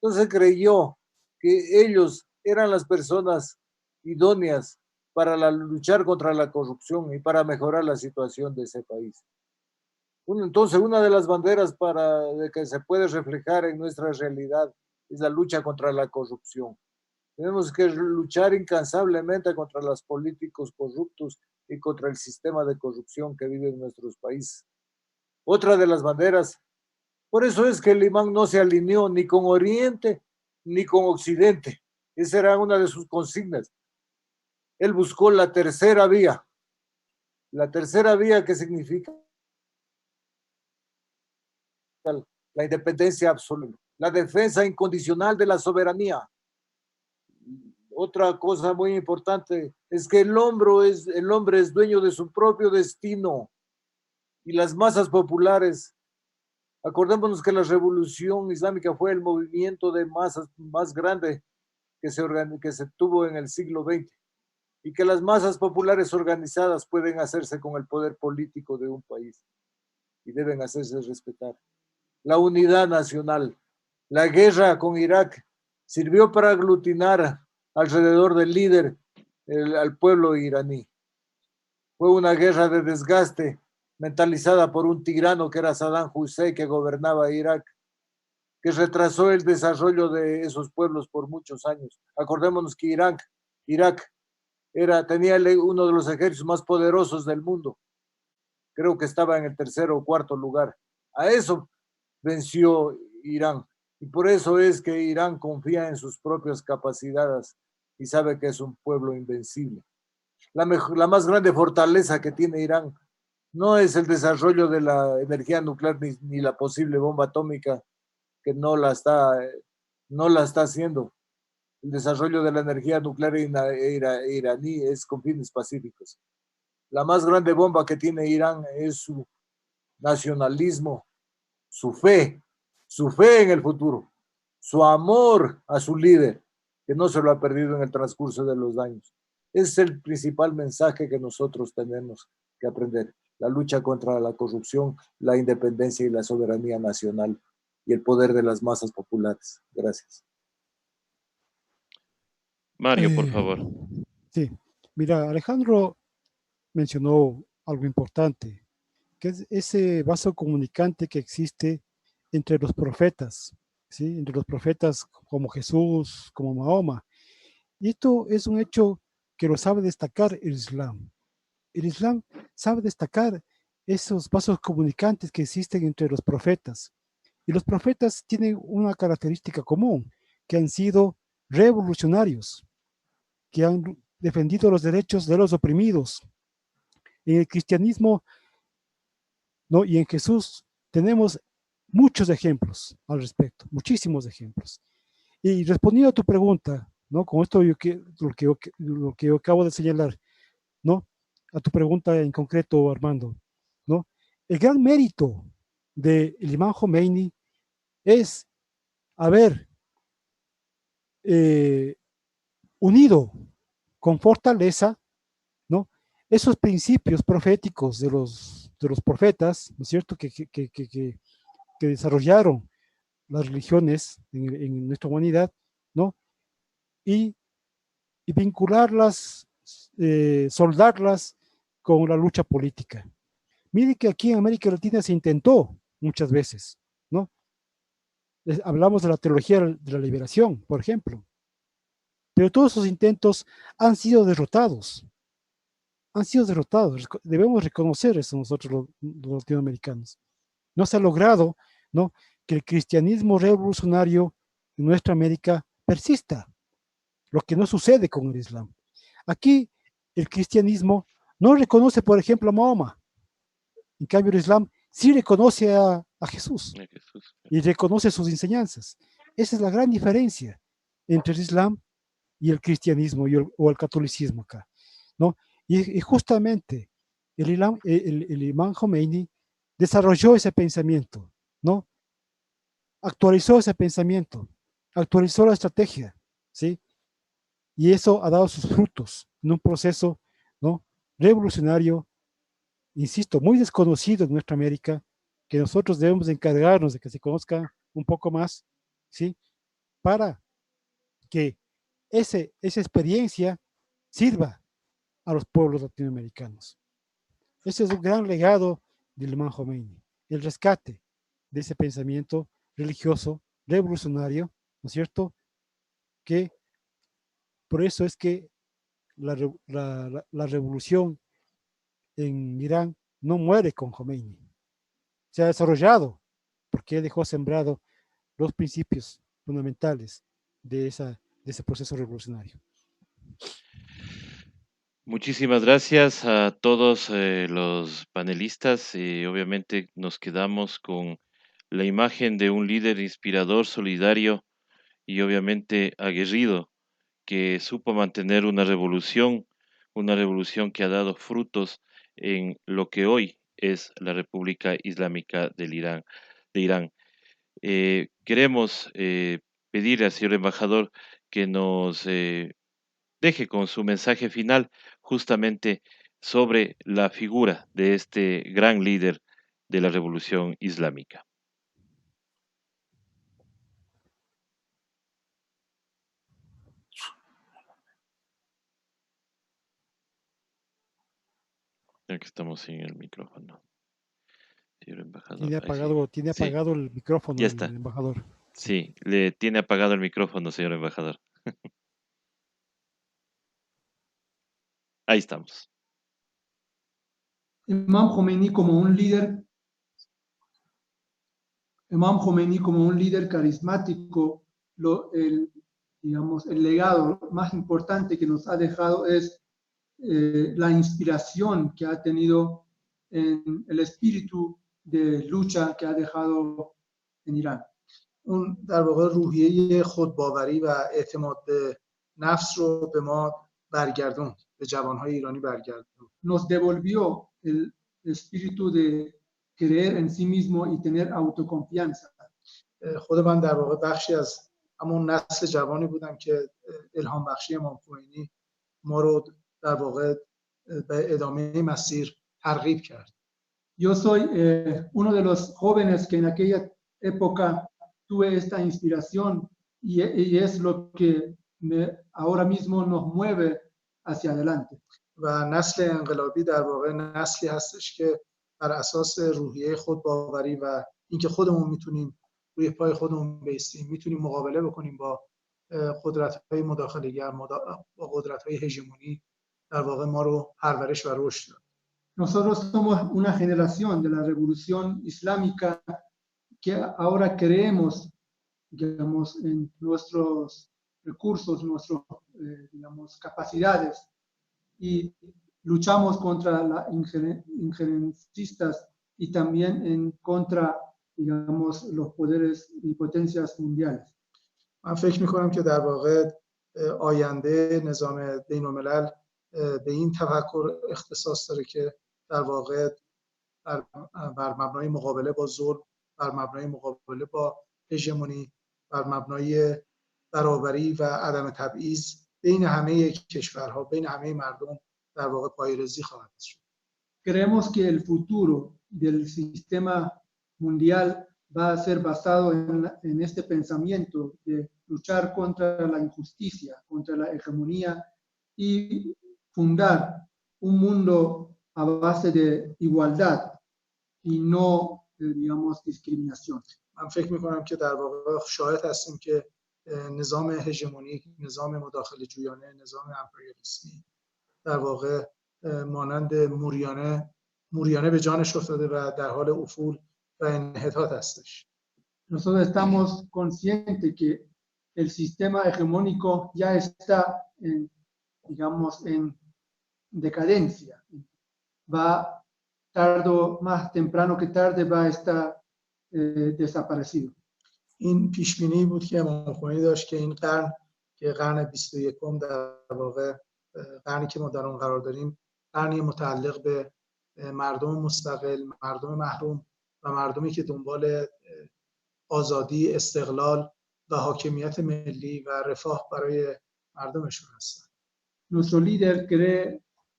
Entonces creyó que ellos eran las personas idóneas para luchar contra la corrupción y para mejorar la situación de ese país. Entonces, una de las banderas de que se puede reflejar en nuestra realidad es la lucha contra la corrupción. Tenemos que luchar incansablemente contra los políticos corruptos y contra el sistema de corrupción que vive en nuestros países. Otra de las banderas, por eso es que el imán no se alineó ni con Oriente ni con Occidente. Esa era una de sus consignas. Él buscó la tercera vía. La tercera vía, ¿qué significa? La independencia absoluta, la defensa incondicional de la soberanía. Otra cosa muy importante es que el hombre es dueño de su propio destino y las masas populares. Acordémonos que la Revolución Islámica fue el movimiento de masas más grande que se tuvo en el siglo XX y que las masas populares organizadas pueden hacerse con el poder político de un país y deben hacerse respetar. La unidad nacional. La guerra con Irak sirvió para aglutinar alrededor del líder al pueblo iraní. Fue una guerra de desgaste mentalizada por un tirano que era Saddam Hussein, que gobernaba Irak, que retrasó el desarrollo de esos pueblos por muchos años. Acordémonos que Irak tenía uno de los ejércitos más poderosos del mundo. Creo que estaba en el tercer o cuarto lugar. A eso venció Irán. Y por eso es que Irán confía en sus propias capacidades y sabe que es un pueblo invencible. La más grande fortaleza que tiene Irán no es el desarrollo de la energía nuclear ni la posible bomba atómica, que no la está haciendo. El desarrollo de la energía nuclear iraní es con fines pacíficos. La más grande bomba que tiene Irán es su nacionalismo, su fe en el futuro, su amor a su líder, que no se lo ha perdido en el transcurso de los años. Ese es el principal mensaje que nosotros tenemos que aprender. La lucha contra la corrupción, la independencia y la soberanía nacional y el poder de las masas populares. Gracias. Mario, por favor. Sí, mira, Alejandro mencionó algo importante, que es ese vaso comunicante que existe entre los profetas, ¿sí? Entre los profetas como Jesús, como Mahoma. Y esto es un hecho que lo sabe destacar el Islam. El Islam sabe destacar esos vasos comunicantes que existen entre los profetas. Y los profetas tienen una característica común, que han sido revolucionarios, que han defendido los derechos de los oprimidos. En el cristianismo, ¿no? Y en Jesús tenemos muchos ejemplos al respecto, muchísimos ejemplos. Y respondiendo a tu pregunta, ¿no? Con esto lo que yo acabo de señalar, ¿no? A tu pregunta en concreto, Armando, ¿no? El gran mérito del imán Jomeini es haber unido con fortaleza, ¿no? Esos principios proféticos de los profetas, ¿no es cierto?, que desarrollaron las religiones en nuestra humanidad, ¿no? Y vincularlas, soldarlas con la lucha política. Mire que aquí en América Latina se intentó muchas veces, ¿no? Hablamos de la teología de la liberación, por ejemplo, pero todos esos intentos han sido derrotados. Han sido derrotados. Debemos reconocer eso nosotros los latinoamericanos. No se ha logrado, ¿no?, que el cristianismo revolucionario en nuestra América persista, lo que no sucede con el Islam. Aquí el cristianismo no reconoce, por ejemplo, a Mahoma. En cambio, el Islam sí reconoce a Jesús y reconoce sus enseñanzas. Esa es la gran diferencia entre el Islam y el cristianismo o el catolicismo acá, ¿no? Y justamente el imán Jomeini desarrolló ese pensamiento, ¿no? Actualizó ese pensamiento, actualizó la estrategia, ¿sí? Y eso ha dado sus frutos en un proceso, ¿no?, revolucionario, insisto, muy desconocido en nuestra América, que nosotros debemos encargarnos de que se conozca un poco más, ¿sí?, para que esa experiencia sirva a los pueblos latinoamericanos. Ese es un gran legado del imán Jomeini, el rescate de ese pensamiento religioso, revolucionario, ¿no es cierto?, que por eso es que la revolución en Irán no muere con Khomeini. Se ha desarrollado porque él dejó sembrado los principios fundamentales de ese proceso revolucionario. Muchísimas gracias a todos los panelistas. Obviamente nos quedamos con la imagen de un líder inspirador, solidario y obviamente aguerrido, que supo mantener una revolución que ha dado frutos en lo que hoy es la República Islámica de Irán. Queremos pedirle al señor embajador que nos deje con su mensaje final justamente sobre la figura de este gran líder de la revolución islámica. Ya que estamos sin el micrófono. Señor embajador, ahí sí. Tiene Sí, apagado el micrófono ya el está. embajador. Sí. Sí, le tiene apagado el micrófono, señor embajador. Ahí estamos. Imam Khomeini como un líder, Imam Khomeini como un líder carismático, digamos, el legado más importante que nos ha dejado es la inspiración que ha tenido en el espíritu de lucha que ha dejado en Irán. اون در واقع روحیه خودباوری و اعتماد به نفس رو به ما برگردوند، به جوانهای ایرانی برگردوند. Nos devolvió el espíritu de creer en sí mismo y tener autoconfianza. خود من در واقع بخشی از همون نسل جوانی بودم که الهام بخشی امام خمینی ما رو در واقع به ادامه مسیر ترغیب کرد. Yo soy uno de los jóvenes que en aquella época tuve esta inspiración y es lo que ahora mismo nos mueve hacia adelante. و نسل انقلابی در واقع نسلی هستش که بر اساس روحیه خودباوری و اینکه خودمون میتونیم روی پای خودمون بایستیم، میتونیم مقابله بکنیم با قدرت‌های مداخله‌گر، با قدرت‌های هژمونی، در واقع ما رو پرورش و رشد داد. Nosotros somos una generación de la revolución islámica que ahora creemos, digamos, en nuestros recursos, nuestras, digamos, capacidades y luchamos contra las injerencistas y también en contra, digamos, los poderes y potencias mundiales. من فکر می‌کنم که در واقع آینده نظام بین‌الملل به این تفکر اختصاص داره که در واقع بر مبنای مقابله با ظلم، بر مبنای مقابله با هژمونی، بر مبنای برابری و عدم تبعیض بین همه کشورها، بین همه مردم در واقع پایه‌ریزی خواهد شد. Creemos que el futuro del sistema mundial va a ser basado en este pensamiento de luchar contra la injusticia, contra la hegemonía y fundar un mundo a base de igualdad y no, digamos, discriminación. من فکر می‌کنم که در واقع شاهد هستیم که نظام هژمونیک، نظام مداخله جویانه، نظام امپریالیسمی در واقع مانند موریانه به جانش افتاده و در حال افول و انحطاط هستش. Nosotros estamos conscientes que el sistema hegemónico ya está, digamos, en decadencia. Va más temprano que tarde va a estar desaparecido. این پیشبینی بود که امام خمینی داشت که این قرن که قرن 21 در واقع قرنی که ما در اون قرار داریم، قرنی متعلق به مردم مستقل، مردم محروم و مردمی که دنبال آزادی، استقلال و حاکمیت ملی و رفاه برای مردمشون هستن. Nuestro líder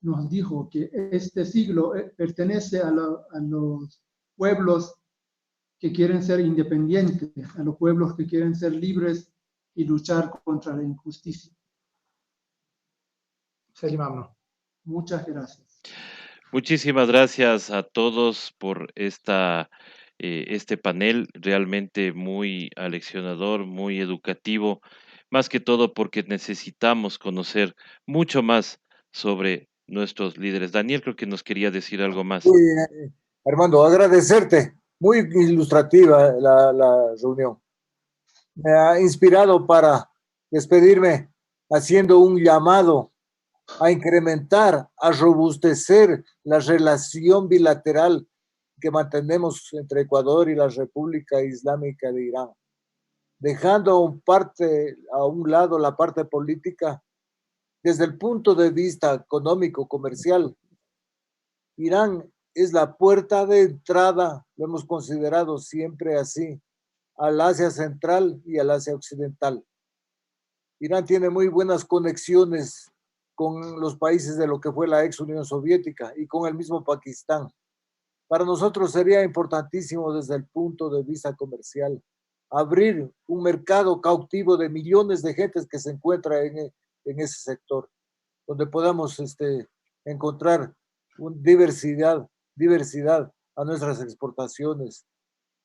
nos dijo que este siglo pertenece a los pueblos que quieren ser independientes, a los pueblos que quieren ser libres y luchar contra la injusticia. خیلی ممنون. Muchas gracias. Muchísimas gracias a todos por este panel realmente muy aleccionador, muy educativo, más que todo porque necesitamos conocer mucho más sobre nuestros líderes. Daniel creo que nos quería decir algo más. Sí, Armando, agradecerte. Muy ilustrativa la reunión. Me ha inspirado para despedirme haciendo un llamado a incrementar, a robustecer la relación bilateral que mantenemos entre Ecuador y la República Islámica de Irán, dejando a un lado la parte política. Desde el punto de vista económico, comercial, Irán es la puerta de entrada, lo hemos considerado siempre así, al Asia Central y al Asia Occidental. Irán tiene muy buenas conexiones con los países de lo que fue la ex Unión Soviética y con el mismo Pakistán. Para nosotros sería importantísimo desde el punto de vista comercial abrir un mercado cautivo de millones de gentes que se encuentra en ese sector, donde podamos encontrar diversidad a nuestras exportaciones.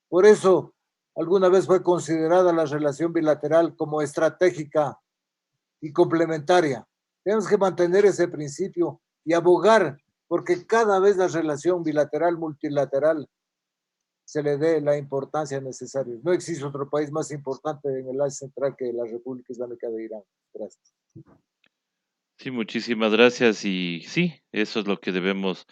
Por eso, alguna vez fue considerada la relación bilateral como estratégica y complementaria. Tenemos que mantener ese principio y abogar porque cada vez la relación bilateral, multilateral, se le dé la importancia necesaria. No existe otro país más importante en el Asia Central que la República Islámica de Irán. Gracias. Sí, muchísimas gracias. Y sí, eso es lo que debemos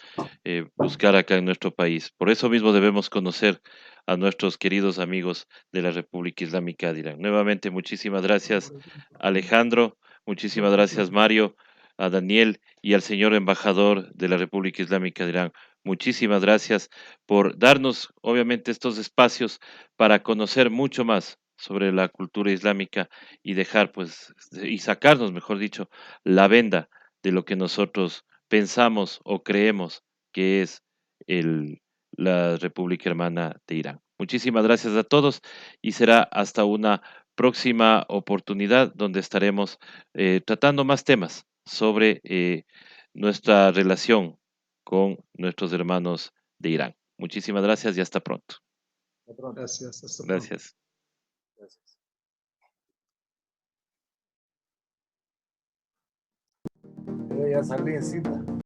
buscar acá en nuestro país. Por eso mismo debemos conocer a nuestros queridos amigos de la República Islámica de Irán. Nuevamente, muchísimas gracias, Alejandro. Muchísimas gracias, Mario, a Daniel y al señor embajador de la República Islámica de Irán. Muchísimas gracias por darnos, obviamente, estos espacios para conocer mucho más sobre la cultura islámica y dejar, pues, y sacarnos, mejor dicho, la venda de lo que nosotros pensamos o creemos que es el, la República Hermana de Irán. Muchísimas gracias a todos y será hasta una próxima oportunidad donde estaremos tratando más temas sobre nuestra relación con nuestros hermanos de Irán. Muchísimas gracias y hasta pronto. Gracias. Hasta pronto. Gracias. Gracias. Ya salí en cita.